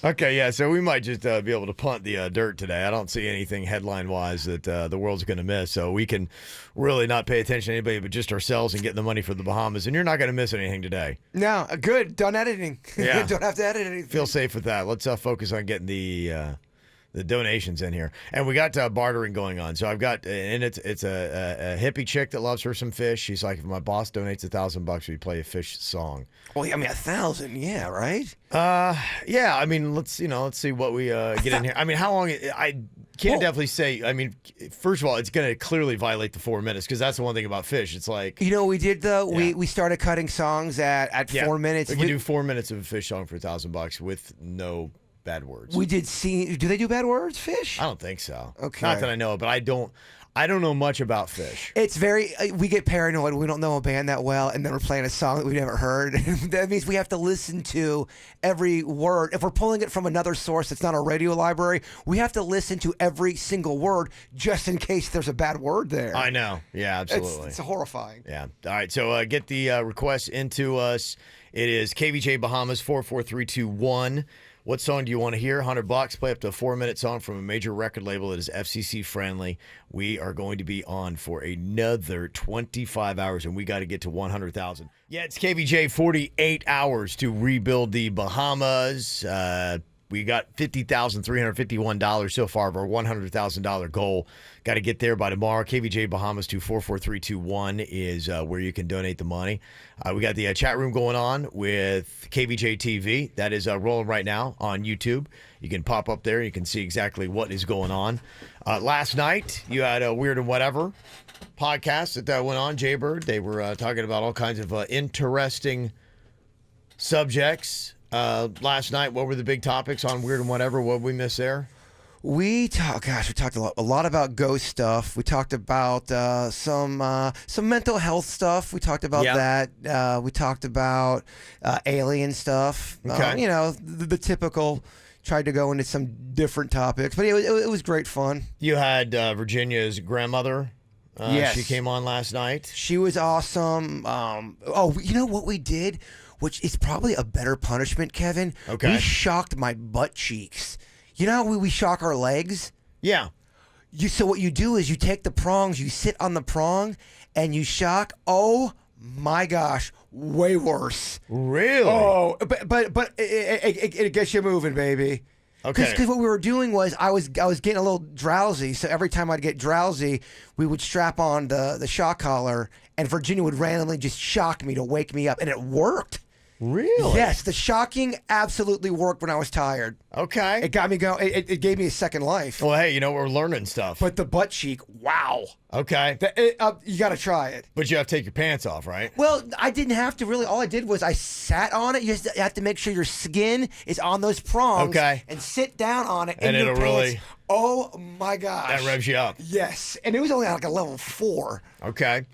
Okay, yeah, so we might just be able to punt the dirt today. I don't see anything headline-wise that the world's going to miss, so we can really not pay attention to anybody but just ourselves and get the money for the Bahamas, and you're not going to miss anything today. No, good. Done editing. Yeah. Don't have to edit anything. Feel safe with that. Let's focus on getting the donations in here, and we got bartering going on. So I've got, and it's a hippie chick that loves her some fish. She's like, if my boss donates $1,000, we play a fish song. Well, I mean, 1,000, yeah, right? Yeah. I mean, let's see what we get in here. I mean, how long? I can't definitely say. I mean, first of all, it's going to clearly violate the 4 minutes because that's the one thing about fish. It's like, you know what we did though? Yeah. We started cutting songs at 4 minutes. We can do 4 minutes of a fish song for $1,000 with no bad words. We did see. Do they do bad words, fish? I don't think so. Okay. Not that I know, but I don't know much about fish. It's very. We get paranoid. We don't know a band that well, and then we're playing a song that we've never heard. That means we have to listen to every word. If we're pulling it from another source that's not a radio library, we have to listen to every single word just in case there's a bad word there. I know. Yeah, absolutely. It's horrifying. Yeah. All right. So get the requests into us. It is KVJ Bahamas 44321. What song do you want to hear? $100. Play up to a 4-minute song from a major record label that is FCC friendly. We are going to be on for another 25 hours, and we got to get to 100,000. Yeah, it's KVJ 48 hours to rebuild the Bahamas. We got $50,351 so far of our $100,000 goal. Got to get there by tomorrow. KVJ Bahamas to 44321 is where you can donate the money. We got the chat room going on with KVJ TV. That is rolling right now on YouTube. You can pop up there. You can see exactly what is going on. Last night, you had a Weird and Whatever podcast that went on, Jbird. They were talking about all kinds of interesting subjects. Last night, what were the big topics on Weird and Whatever? What did we miss there? We talked a lot about ghost stuff. We talked about some mental health stuff. We talked about that. We talked about alien stuff. Okay. The typical. Tried to go into some different topics, but it was great fun. You had Virginia's grandmother. Yes. She came on last night. She was awesome. You know what we did? Which is probably a better punishment, Kevin. Okay. We shocked my butt cheeks. You know how we shock our legs? Yeah. So what you do is you take the prongs, you sit on the prong, and you shock. Oh my gosh, way worse. Really? Oh, but it gets you moving, baby. Okay. Because what we were doing was I was getting a little drowsy. So every time I'd get drowsy, we would strap on the shock collar, and Virginia would randomly just shock me to wake me up, and it worked. Really? Yes, the shocking absolutely worked when I was tired. Okay. It got me going. It gave me a second life. Well, hey, we're learning stuff. But the butt cheek, wow. Okay. You got to try it. But you have to take your pants off, right? Well, I didn't have to really. All I did was I sat on it. You have to make sure your skin is on those prongs. Okay. And sit down on it. And in your it'll pants. really. Oh my gosh. That revs you up. Yes, and it was only like a level 4. Okay.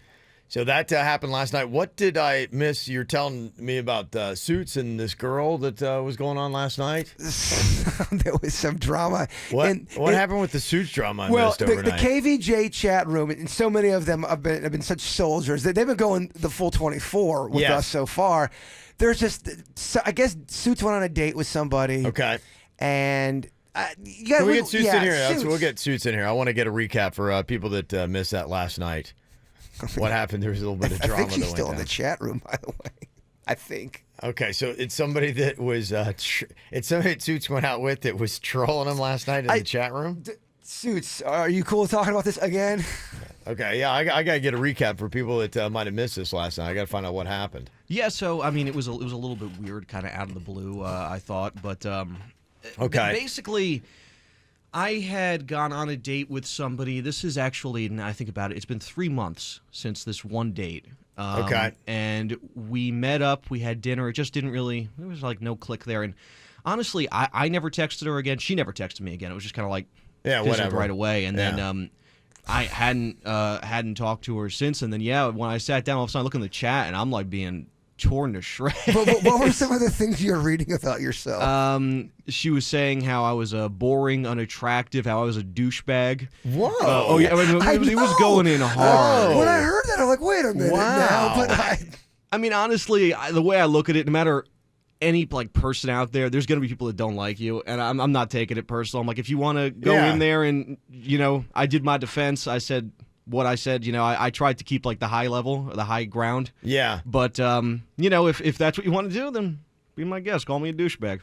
So that happened last night. What did I miss? You're telling me about Suits and this girl that was going on last night? There was some drama. What happened with the Suits drama I missed overnight? The KVJ chat room, and so many of them have been such soldiers. They've been going the full 24 with us so far. There's just, I guess Suits went on a date with somebody. Okay. And... Can we get Suits in here? Suits. We'll get Suits in here. I want to get a recap for people that missed that last night. What happened? There was a little bit of drama. I think she's that still went in down. the chat room, by the way. I think. Okay, so it's somebody that was it's somebody that Suits went out with that was trolling him last night in the chat room. Suits, are you cool with talking about this again? Okay, yeah, I got to get a recap for people that might have missed this last night. I got to find out what happened. Yeah, so I mean, it was a little bit weird, kind of out of the blue. I thought, but Okay. Basically, I had gone on a date with somebody. This is actually, now I think about it, it's been 3 months since this one date. Okay. And we met up. We had dinner. It just didn't really. There was like no click there. And honestly, I never texted her again. She never texted me again. It was just kind of like fizzled whatever. right away. And Yeah. then I hadn't talked to her since. And then when I sat down, all of a sudden I look in the chat and I'm like being torn to shreds. But what were some of the things you're reading about yourself? She was saying how I was boring, unattractive, how I was a douchebag. Whoa. Oh yeah, I mean, it was going in hard. When I heard that, I'm like, wait a minute now. But I mean, honestly, the way I look at it, no matter any like person out there, there's gonna be people that don't like you, and I'm not taking it personal. I'm like, if you want to go in there and I did my defense. I said what I said. I tried to keep like the high level, the high ground. Yeah. But if that's what you want to do, then be my guest. Call me a douchebag.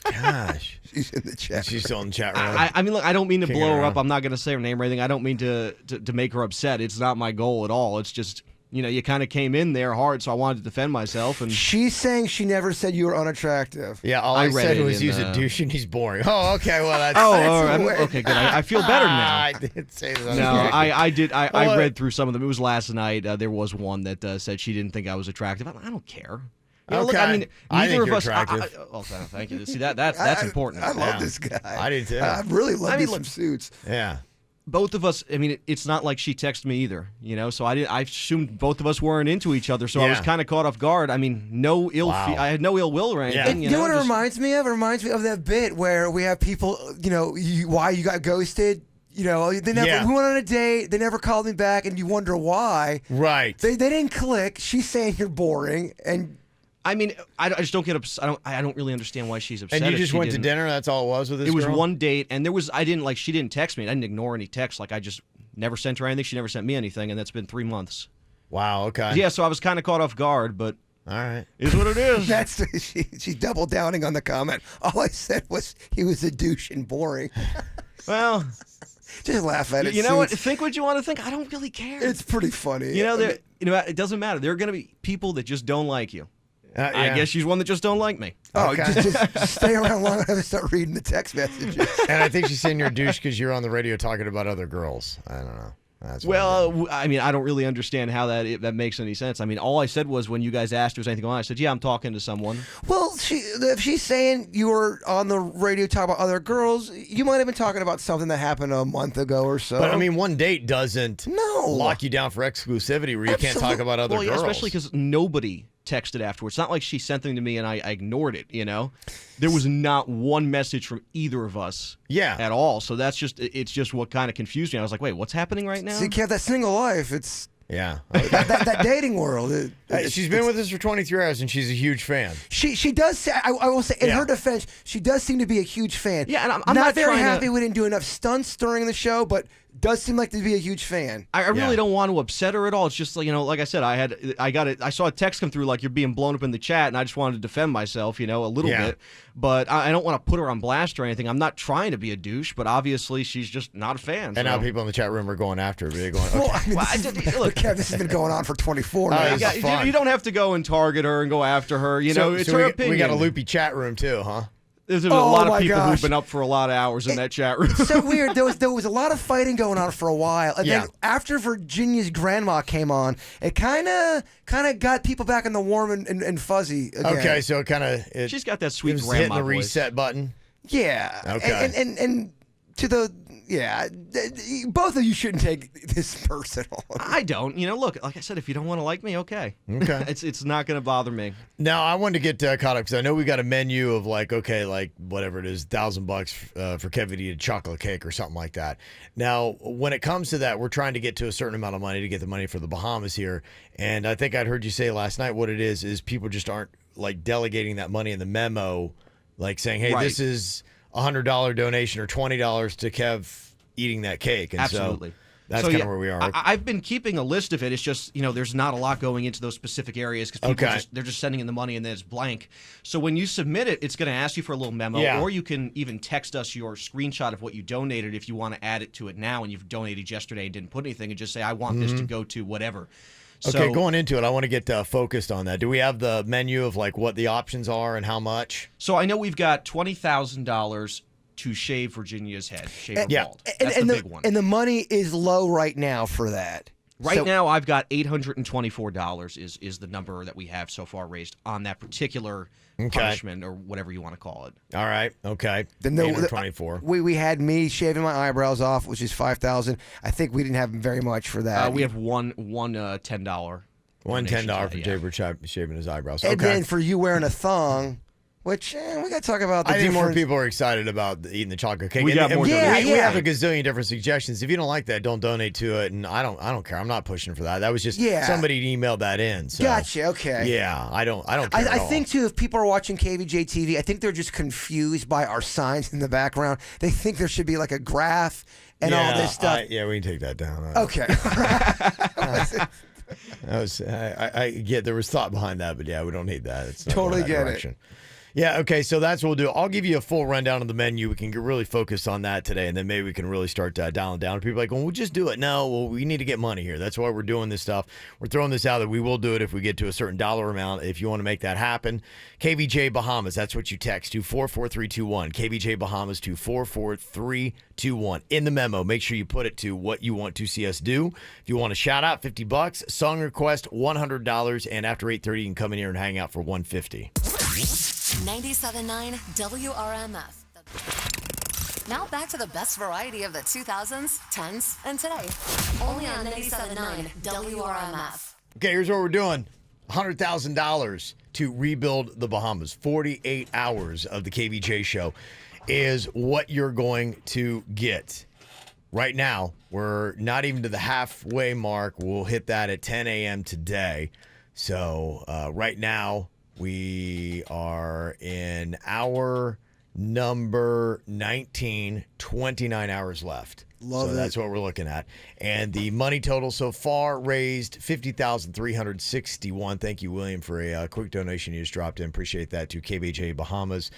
Gosh. she's in the chat. She's still in the chat room. I mean, look, I don't mean to Kicking blow her her up. around. I'm not going to say her name or anything. I don't mean to make her upset. It's not my goal at all. It's just, you kind of came in there hard, so I wanted to defend myself. And She's saying she never said you were unattractive. Yeah, all I I read said it was in, he's a douche and he's boring. Oh, okay, well that's. okay, good. I feel better now. I did say that. No, I did. I Well, read through some of them. It was last night. There was one that said she didn't think I was attractive. I don't care. Look, I Okay. mean, I neither think of you're us. attractive. Oh, thank you. See that's important. I love this guy. I do too. I really love I mean, me some suits. Yeah. Both of us. I mean, it's not like she texted me either. So I assumed both of us weren't into each other. So I was Yeah. kind of caught off guard. I mean, I had no ill will or anything. You know what it reminds me of? It reminds me of that bit where we have people, why you got ghosted. They never. We went on a date. They never called me back, and you wonder why. Right. They didn't click. She's saying you're boring, and I mean, I just don't get upset. I don't really understand why she's upset. And you if just she went to didn't. dinner. That's all it was with this. It was girl? one date, and she didn't text me. I didn't ignore any texts. Like I just never sent her anything. She never sent me anything, and that's been 3 months. Wow. Okay. Yeah, so I was kind of caught off guard, but All right. is what it is. that's she's double downing on the comment. All I said was he was a douche and boring. Well, Just laugh at it. you know what? Suits. Think what you want to think. I don't really care. It's pretty funny. It doesn't matter. There are going to be people that just don't like you. I Yeah. guess she's one that just don't like me. Oh, Okay. just stay around long enough to start reading the text messages. And I think she's saying you're a douche because you're on the radio talking about other girls. I don't know. That's what I'm getting. Well, I mean, I don't really understand how that makes any sense. I mean, all I said was when you guys asked her was anything on, I said, yeah, I'm talking to someone. Well, if she's saying you were on the radio talking about other girls, you might have been talking about something that happened a month ago or so. But I mean, one date doesn't No. lock you down for exclusivity where you can't talk about other Well, yeah, girls. especially because nobody texted afterwards. It's not like she sent them to me and I ignored it, There was not one message from either of us Yeah. at all. So it's just what kind of confused me. I was like, wait, what's happening right now? So you can't have that single life. It's Yeah. that dating world. She's been with us for 23 hours and she's a huge fan. She does say, I will say, in Yeah. her defense, she does seem to be a huge fan. Yeah, and I'm not not very trying to- happy we didn't do enough stunts during the show, but does seem like to be a huge fan. I really Yeah. don't want to upset her at all. It's just like, like I said, I saw a text come through like you're being blown up in the chat, and I just wanted to defend myself, a little Yeah. bit. But I don't want to put her on blast or anything. I'm not trying to be a douche, but obviously she's just not a fan. And now so. people in the chat room are going after her. They're going, okay. Well, I mean, Well, look, Kev, this has been going on for 24 minutes. this is fun. You don't have to go and target her and go after her. It's so her opinion. we got a loopy chat room too, huh? There's a Oh lot my of people gosh. who've been up for a lot of hours in that chat room. So weird. There was a lot of fighting going on for a while, and Yeah. then after Virginia's grandma came on, it kind of got people back in the warm and fuzzy again. Okay, so it kind of She's got that sweet it was grandma hitting the voice. reset button. Yeah. Okay. And to the both of you shouldn't take this personal. I don't. Look, like I said, if you don't want to like me, okay. Okay. It's not going to bother me. Now I wanted to get caught up because I know we got a menu of like whatever it is, $1,000 for Kevin to eat a chocolate cake or something like that. Now when it comes to that, we're trying to get to a certain amount of money to get the money for the Bahamas here, and I think I'd heard you say last night what it is people just aren't like delegating that money in the memo, like saying, hey, Right. this is $100 donation or $20 to Kev eating that cake. And Absolutely. So That's So, kind yeah, of where we are. I've been keeping a list of it. It's just, there's not a lot going into those specific areas because people they're just sending in the money and then it's blank. So when you submit it, it's going to ask you for a little memo, or you can even text us your screenshot of what you donated if you want to add it to it now and you've donated yesterday and didn't put anything, and just say, I want this to go to whatever. Okay, So, going into it, I want to get focused on that. Do we have the menu of like what the options are and how much? So I know we've got $20,000 to shave Virginia's head, shave her bald. That's the big one. And the money is low right now for that. Right now, I've got $824 is the number that we have so far raised on that particular punishment or whatever you want to call it. All right. Okay. Then 824. We had me shaving my eyebrows off, which is $5,000. I think we didn't have very much for that. We have one $10. $1 $10 for Yeah. Jbird shaving his eyebrows. And then for you wearing a thong, which we got to talk about. I think more people are excited about eating the chocolate cake. We got more we donations. have a gazillion different suggestions. If you don't like that, don't donate to it. And I don't care. I'm not pushing for that. That was just somebody emailed that in. So. Gotcha. Okay. Yeah, I don't care. I think too, if people are watching KVJ TV, I think they're just confused by our signs in the background. They think there should be like a graph and all this stuff. We can take that down. Okay. I get there was thought behind that, but we don't need that. It's not Totally going that get direction. Yeah, okay, so that's what we'll do. I'll give you a full rundown of the menu. We can get really focused on that today, and then maybe we can really start dialing down. People are like, well, we'll just do it. No, well, we need to get money here. That's why we're doing this stuff. We're throwing this out that we will do it if we get to a certain dollar amount. If you want to make that happen, KVJ Bahamas, that's what you text to 44321. KVJ Bahamas to 44321. In the memo, make sure you put it to what you want to see us do. If you want a shout out, $50. Song request, $100. And after 8:30, you can come in here and hang out for $150. 97.9 WRMF. Now back to the best variety of the 2000s, 10s, and today. Only on 97.9 WRMF. Okay, here's what we're doing. $100,000 to rebuild the Bahamas. 48 hours of the KVJ show is what you're going to get. Right now, we're not even to the halfway mark. We'll hit that at 10 a.m. today. So right now, we are in hour number 19, 29 hours left. Love it. That's what we're looking at. And the money total so far raised $50,361. Thank you, William, for a quick donation you just dropped in. Appreciate that to KVJ Bahamas.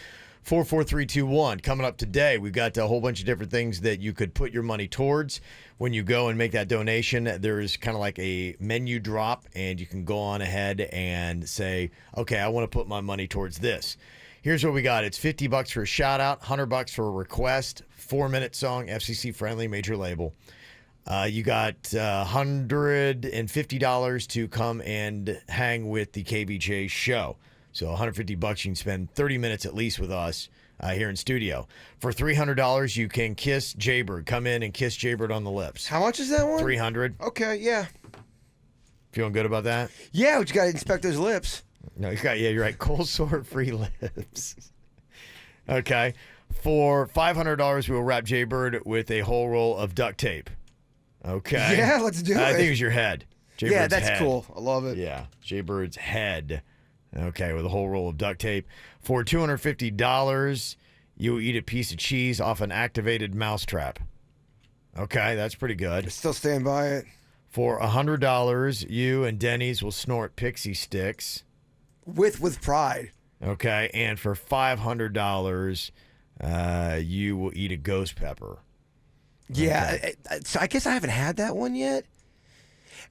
44321. Coming up today, we've got a whole bunch of different things that you could put your money towards when you go and make that donation. There's kind of like a menu drop, and you can go on ahead and say, okay, I want to put my money towards this. Here's what we got. It's $50 for a shout out, $100 for a request, 4-minute song, FCC friendly, major label. You got $150 to come and hang with the KVJ show. So $150, you can spend 30 minutes at least with us here in studio. For $300, you can kiss Jbird. Come in and kiss Jbird on the lips. How much is that one? $300. Okay, yeah. Feeling good about that? Yeah, but you got to inspect those lips. No, you're right. Cold sore free lips. Okay. For $500, we'll wrap Jbird with a whole roll of duct tape. Okay. Yeah, let's do it. I think it was your head. Yeah, that's head. cool. I love it. Yeah, Jbird's head. Okay, with a whole roll of duct tape. For $250, you eat a piece of cheese off an activated mousetrap. Okay, that's pretty good. Still stand by it. For $100, you and Dennys will snort pixie sticks. With pride. Okay, and for $500, you will eat a ghost pepper. Yeah, Okay. so I guess I haven't had that one yet.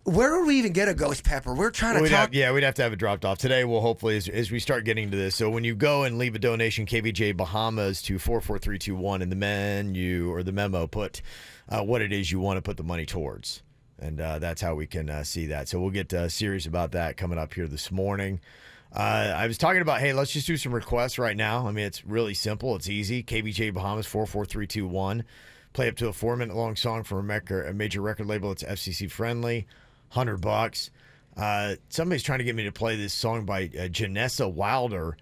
Where would we even get a ghost pepper? We're trying to talk. We'd have to have it dropped off. Today, we'll hopefully, as we start getting to this. So when you go and leave a donation, KVJ Bahamas to 44321 in the menu or the memo, put what it is you want to put the money towards. And that's how we can see that. So we'll get serious about that coming up here this morning. I was talking about, hey, let's just do some requests right now. I mean, it's really simple. It's easy. KVJ Bahamas 44321. Play up to a 4-minute long song from a major record label. It's FCC friendly. $100. Somebody's trying to get me to play this song by Janessa Wilder.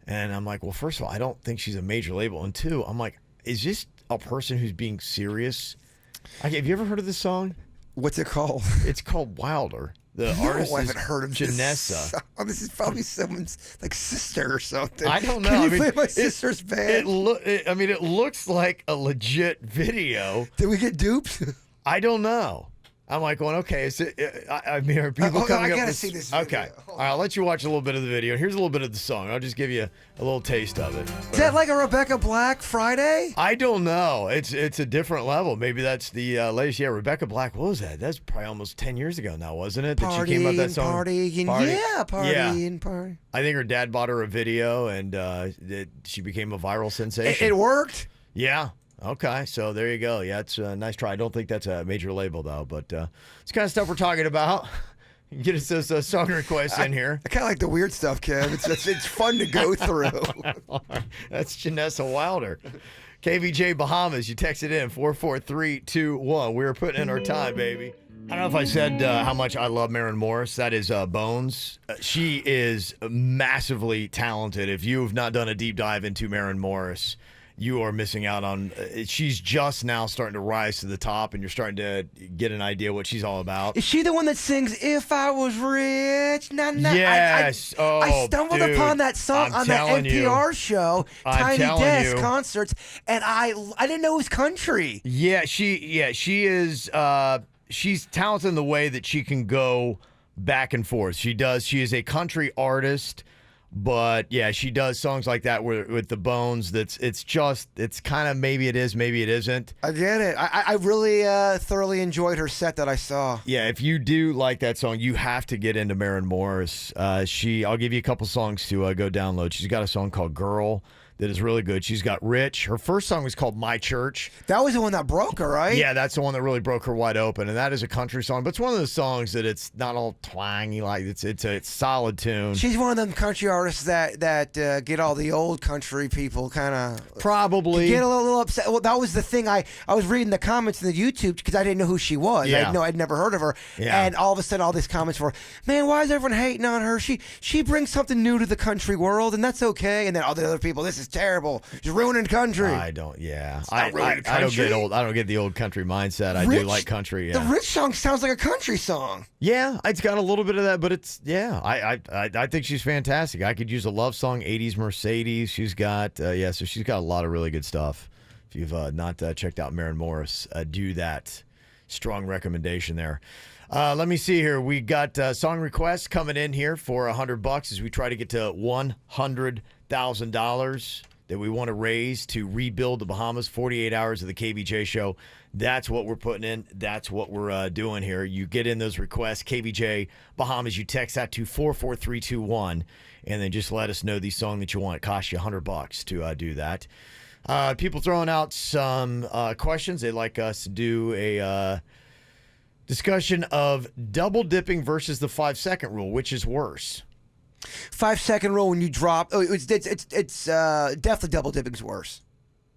And I'm like, well, first of all, I don't think she's a major label. And two, I'm like, is this a person who's being serious? Have you ever heard of this song? What's it called? It's called Wilder. The artist I is haven't heard of Janessa. This is probably someone's like sister or something. I don't know. Can you play my sister's band? It looks like a legit video. Did we get duped? I don't know. I'm like going, okay, is it, I mean, are people coming I up gotta with... see this video. Okay. All right, I'll let you watch a little bit of the video. Here's a little bit of the song. I'll just give you a little taste of it. Is that like a Rebecca Black Friday? I don't know. It's a different level. Maybe that's the latest. Yeah, Rebecca Black. What was that? That's probably almost 10 years ago now, wasn't it? That she came out with that song. Partying. Yeah, partying. Party. I think her dad bought her a video, and she became a viral sensation. It worked? Yeah. Okay, so there you go. Yeah, it's a nice try. I don't think that's a major label, though, but it's the kind of stuff we're talking about. You can get us those song requests in here. I kind of like the weird stuff, Kev. It's fun to go through. That's Janessa Wilder. KVJ Bahamas, you texted in 44321. We were putting in our time, baby. I don't know if I said how much I love Maren Morris. That is Bones. She is massively talented. If you have not done a deep dive into Maren Morris, you are missing out on. She's just now starting to rise to the top, and you're starting to get an idea what she's all about. Is she the one that sings "If I Was Rich"? Nah, nah. Yes. I stumbled upon that song on that NPR show, Tiny Desk Concerts, and I didn't know it was country. Yeah, she is. She's talented in the way that she can go back and forth. She does. She is a country artist. But yeah, she does songs like that with the Bones. It's kind of maybe it is, maybe it isn't. I get it. I really thoroughly enjoyed her set that I saw. Yeah, if you do like that song, you have to get into Maren Morris. I'll give you a couple songs to go download. She's got a song called "Girl" that is really good. She's got "Rich." Her first song was called "My Church." That was the one that broke her, right? Yeah, that's the one that really broke her wide open, and that is a country song. But it's one of those songs that it's not all twangy, like it's a solid tune. She's one of them country artists that get all the old country people kind of probably get a little upset. Well, that was the thing. I was reading the comments in the YouTube because I didn't know who she was. Yeah. I'd never heard of her. Yeah. And all of a sudden, all these comments were, "Man, why is everyone hating on her? She brings something new to the country world, and that's okay." And then all the other people, "This is terrible. She's ruining country." I don't. Yeah, I don't get old. I don't get the old country mindset. I do like country. Yeah. The Rich song sounds like a country song. Yeah, it's got a little bit of that, but it's I think she's fantastic. I could use a love song, '80s Mercedes. She's got so she's got a lot of really good stuff. If you've not checked out Maren Morris, do that. Strong recommendation there. Let me see here. We got song requests coming in here for $100 as we try to get to $100,000 that we want to raise to rebuild the Bahamas. 48 hours of the KVJ show. That's what we're putting in. That's what we're doing here. You get in those requests, KVJ Bahamas. You text that to 44321, and then just let us know the song that you want. It costs you $100 to do that. People throwing out some questions. They'd like us to do a discussion of double dipping versus the 5-second rule. Which is worse? 5-second rule when you drop. Oh, it's definitely double dipping's worse.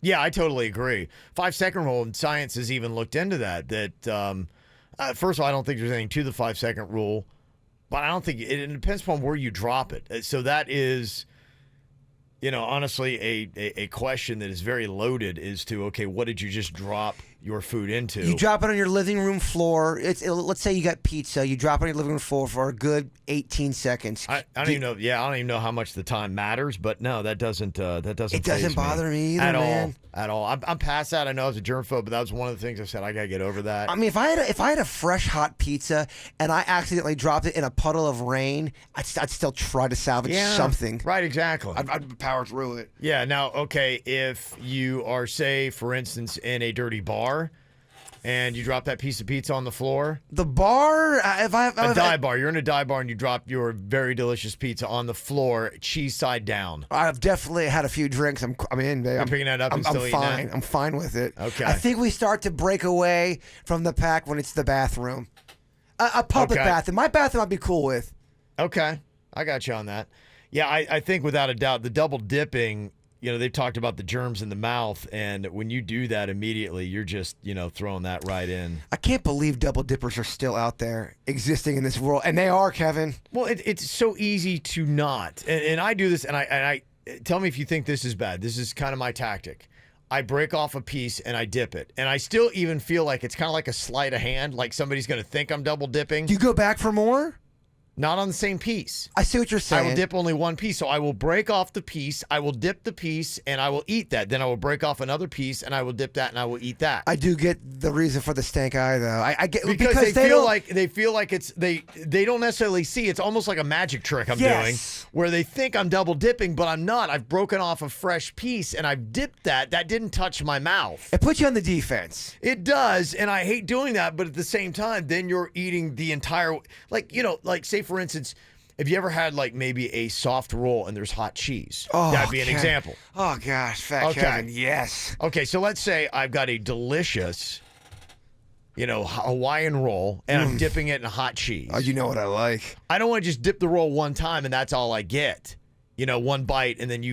Yeah, I totally agree. 5-second rule, and science has even looked into that. First of all, I don't think there's anything to the 5-second rule, but I don't think it depends upon where you drop it. So that is, honestly, a question that is very loaded as to, okay, what did you just drop your food into? You drop it on your living room floor. Let's say you got pizza. You drop it on your living room floor for a good 18 seconds. I don't even know. Yeah, I don't even know how much the time matters. But no, that doesn't. It doesn't bother me either, at man. At all. I'm past that. I know I was a germaphobe, but that was one of the things I said I gotta get over that. I mean, if I had a fresh hot pizza and I accidentally dropped it in a puddle of rain, I'd still try to salvage something. Right. Exactly. I'd power through it. Yeah. Now, okay, if you are, say, for instance, in a dirty bar. And you drop that piece of pizza on the floor. The bar, a dive bar. You're in a dive bar and you drop your very delicious pizza on the floor, cheese side down. I've definitely had a few drinks. I'm in, babe. I'm picking that up and still eating fine. that? I'm fine with it. Okay. I think we start to break away from the pack when it's the bathroom. A public bathroom. My bathroom I'd be cool with. Okay. I got you on that. Yeah, I think without a doubt, the double dipping, they've talked about the germs in the mouth, and when you do that immediately, you're just, throwing that right in. I can't believe double dippers are still out there existing in this world, and they are, Kevin. Well, it's so easy to not, and I do this, and I tell me if you think this is bad. This is kind of my tactic. I break off a piece and I dip it, and I still even feel like it's kind of like a sleight of hand, like somebody's going to think I'm double dipping. Do you go back for more? Not on the same piece. I see what you're saying. I will dip only one piece. So I will break off the piece, I will dip the piece, and I will eat that. Then I will break off another piece, and I will dip that, and I will eat that. I do get the reason for the stank eye, though. I get because they feel like it's they don't necessarily see. It's almost like a magic trick I'm doing, where they think I'm double dipping, but I'm not. I've broken off a fresh piece, and I've dipped that. That didn't touch my mouth. It puts you on the defense. It does, and I hate doing that. But at the same time, then you're eating the entire, like, you know, like say for instance, have you ever had like maybe a soft roll and there's hot cheese? Oh, that'd be an example. Oh gosh, Fat Kevin, yes. Okay, so let's say I've got a delicious, you know, Hawaiian roll, and I'm dipping it in hot cheese. Oh, you know what I like. I don't want to just dip the roll one time and that's all I get. You know, one bite, and then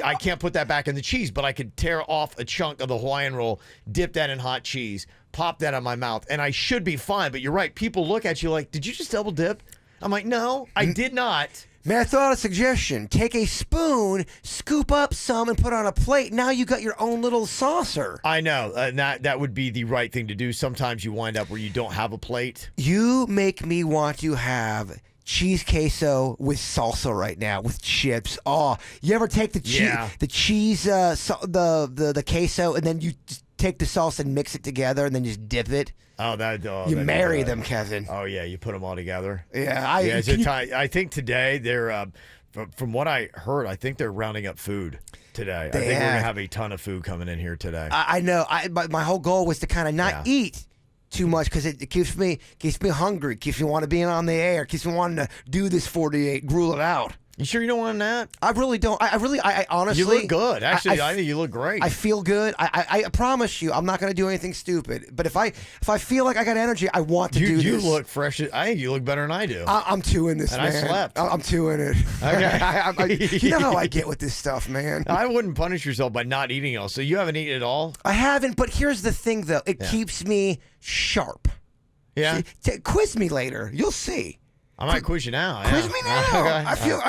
I can't put that back in the cheese, but I could tear off a chunk of the Hawaiian roll, dip that in hot cheese, pop that in my mouth, and I should be fine. But you're right. People look at you like, did you just double dip? I'm like, no, I did not. Man, I thought of a suggestion. Take a spoon, scoop up some, and put it on a plate. Now you got your own little saucer. I know. That would be the right thing to do. Sometimes you wind up where you don't have a plate. You make me want to have cheese queso with salsa right now with chips. Oh, you ever take the cheese, the queso, and then you just take the salsa and mix it together, and then just dip it? You marry them, Kevin. Oh yeah, you put them all together. Yeah, I think today they're, from what I heard, I think they're rounding up food today. I think we're gonna have a ton of food coming in here today. I know. But my whole goal was to kind of not eat too much because it keeps me hungry, keeps me want to be on the air, keeps me wanting to do this 48, gruel it out. You sure you don't want that? I really don't. I honestly. You look good. Actually, I think you look great. I feel good. I promise you, I'm not going to do anything stupid. But if I feel like I got energy, I want to do this. You look fresh. I think you look better than I do. I'm two in this, and man. I slept. I'm two in it. Okay. You know how I get with this stuff, man. I wouldn't punish yourself by not eating it all. So you haven't eaten it all? I haven't. But here's the thing, though. It keeps me sharp. Yeah. Quiz me later. You'll see. I might quiz you now. Quiz me now. Okay. I feel.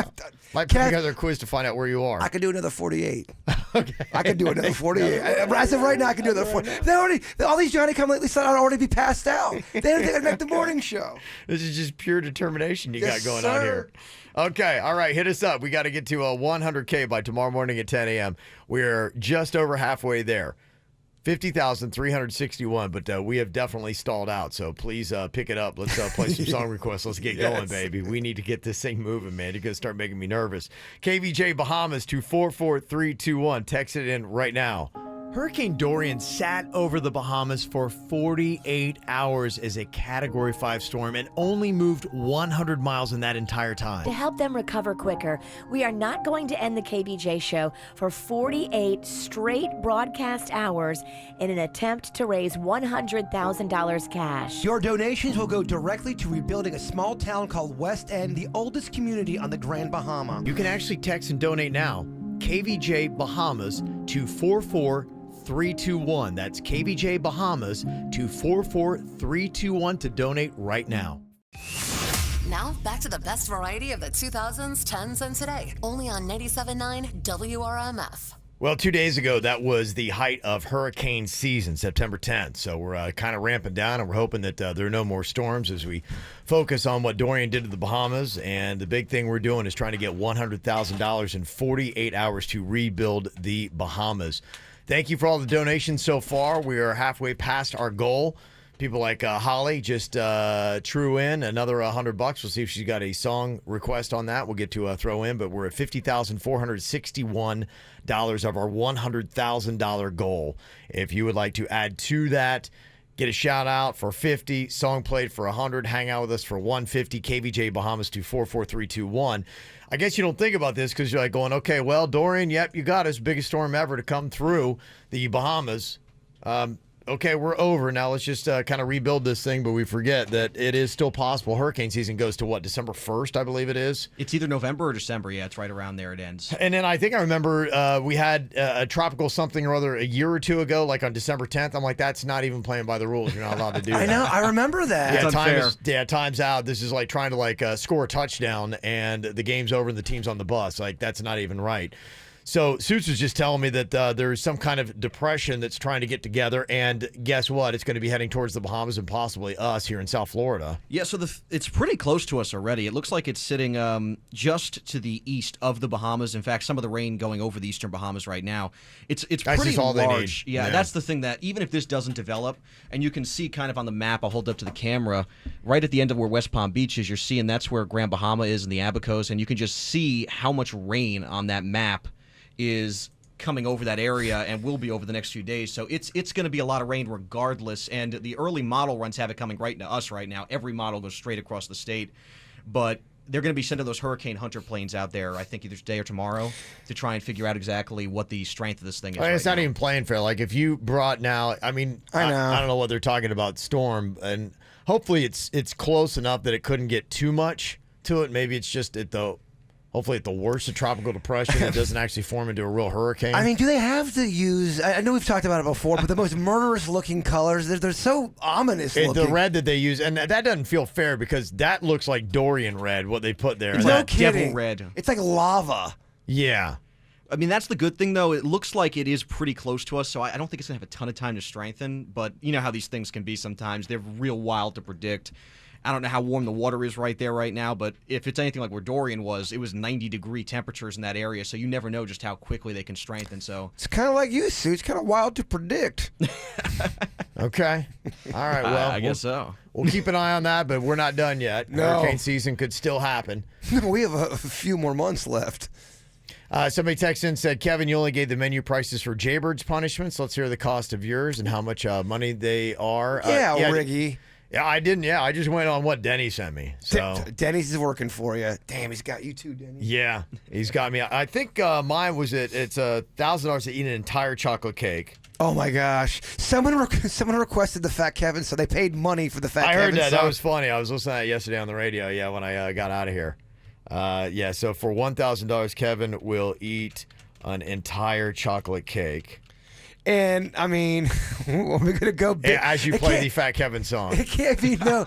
Might put together a quiz to find out where you are. I could do another 48. Okay. I could do another 48. As of right now, I can do another 48. All these Johnny come lately said I'd already be passed out. They didn't think I'd make the morning show. This is just pure determination you got going on here. Okay, all right, hit us up. We got to get to 100K by tomorrow morning at 10 a.m. We're just over halfway there. 50,361, but we have definitely stalled out. So please pick it up. Let's play some song requests. Let's get going, baby. We need to get this thing moving, man. You're going to start making me nervous. KVJ Bahamas to 44321. Text it in right now. Hurricane Dorian sat over the Bahamas for 48 hours as a Category 5 storm and only moved 100 miles in that entire time. To help them recover quicker, we are not going to end the KVJ show for 48 straight broadcast hours in an attempt to raise $100,000 cash. Your donations will go directly to rebuilding a small town called West End, the oldest community on the Grand Bahama. You can actually text and donate now. KVJ Bahamas to 44321. That's KVJ Bahamas to 44321 to donate right now. Now, back to the best variety of the 2000s, 10s, and today. Only on 97.9 WRMF. Well, 2 days ago, that was the height of hurricane season, September 10th. So we're kind of ramping down, and we're hoping that there are no more storms as we focus on what Dorian did to the Bahamas. And the big thing we're doing is trying to get $100,000 in 48 hours to rebuild the Bahamas. Thank you for all the donations so far. We are halfway past our goal. People like Holly just threw in another $100. We'll see if she's got a song request on that. We'll get to throw in, but we're at $50,461 of our $100,000 goal. If you would like to add to that, get a shout out for 50, song played for 100, hang out with us for 150, KVJ Bahamas to 44321. I guess you don't think about this because you're like going, okay, well, Dorian, yep, you got us, biggest storm ever to come through the Bahamas. Okay, we're over. Now let's just kind of rebuild this thing, but we forget that it is still possible. Hurricane season goes to what, December 1st, I believe it is? It's either November or December. Yeah, it's right around there it ends. And then I think I remember we had a tropical something or other a year or two ago, like on December 10th. I'm like, that's not even playing by the rules. You're not allowed to do that. I know. I remember that. It's unfair. Time's out. This is like trying to score a touchdown and the game's over and the team's on the bus. Like, that's not even right. So Suits was just telling me that there's some kind of depression that's trying to get together, and guess what? It's going to be heading towards the Bahamas and possibly us here in South Florida. Yeah, so it's pretty close to us already. It looks like it's sitting just to the east of the Bahamas. In fact, some of the rain going over the eastern Bahamas right now. It's That's pretty just all large. they need. Yeah, that's the thing, that even if this doesn't develop, and you can see kind of on the map, I'll hold up to the camera, right at the end of where West Palm Beach is, you're seeing that's where Grand Bahama is and the Abacos, and you can just see how much rain on that map is coming over that area and will be over the next few days. So it's going to be a lot of rain regardless. And the early model runs have it coming right to us right now. Every model goes straight across the state. But they're going to be sending those Hurricane Hunter planes out there, I think either today or tomorrow, to try and figure out exactly what the strength of this thing is. It's not even playing fair. Like if you brought now, I mean, I don't know what they're talking about storm, and hopefully it's close enough that it couldn't get too much to it. Maybe it's just hopefully at the worst of tropical depression, it doesn't actually form into a real hurricane. I mean, do they have to use, I know we've talked about it before, but the most murderous looking colors, they're so ominous looking. The red that they use, and that doesn't feel fair because that looks like Dorian red, what they put there. It's no like kidding. Devil red. It's like lava. Yeah. I mean, that's the good thing, though. It looks like it is pretty close to us, so I don't think it's going to have a ton of time to strengthen. But you know how these things can be sometimes. They're real wild to predict. I don't know how warm the water is right there right now, but if it's anything like where Dorian was, it was 90-degree temperatures in that area, so you never know just how quickly they can strengthen. So it's kind of like you, Sue. It's kind of wild to predict. Okay. All right, well. I guess so. We'll keep an eye on that, but we're not done yet. No. Hurricane season could still happen. We have a few more months left. Somebody texted in and said, Kevin, you only gave the menu prices for Jbird's punishments. Let's hear the cost of yours and how much money they are. Yeah, Riggy. Yeah, I didn't. Yeah, I just went on what Denny sent me. So Denny's is working for you. Damn, he's got you too, Denny. Yeah, he's got me. I think mine was it's $1,000 to eat an entire chocolate cake. Oh my gosh! Someone requested the Fat Kevin, so they paid money for the Fat Kevin. I heard that. Song. That was funny. I was listening to that yesterday on the radio. Yeah, when I got out of here. Yeah. So for $1,000, Kevin will eat an entire chocolate cake. And I mean, we're gonna go big. As you play the Fat Kevin song. It can't be no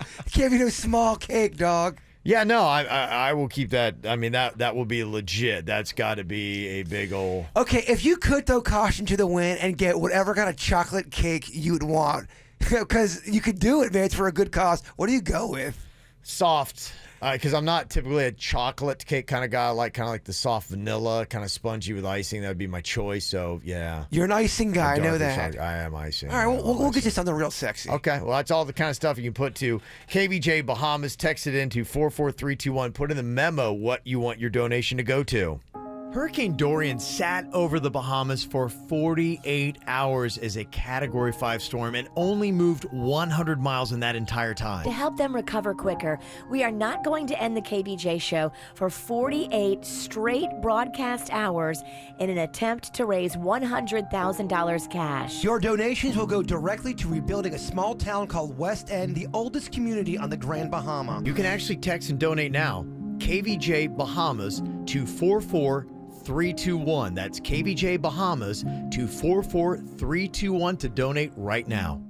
small cake, dog. Yeah, no, I will keep that. I mean, that will be legit. That's got to be a big old. Okay, if you could throw caution to the wind and get whatever kind of chocolate cake you'd want, because you could do it, man. It's for a good cause. What do you go with? Soft. Because I'm not typically a chocolate cake kind of guy. I like kind of like the soft vanilla, kind of spongy with icing. That would be my choice. So, yeah. You're an icing guy. I know that. I am icing. All right, we'll get you something real sexy. Okay, well, that's all the kind of stuff you can put to KVJ Bahamas. Text it into 44321. Put in the memo what you want your donation to go to. Hurricane Dorian sat over the Bahamas for 48 hours as a Category 5 storm and only moved 100 miles in that entire time. To help them recover quicker, we are not going to end the KVJ show for 48 straight broadcast hours in an attempt to raise $100,000 cash. Your donations will go directly to rebuilding a small town called West End, the oldest community on the Grand Bahama. You can actually text and donate now. KVJ Bahamas to 44321. That's KVJ Bahamas to 44321 to donate right now.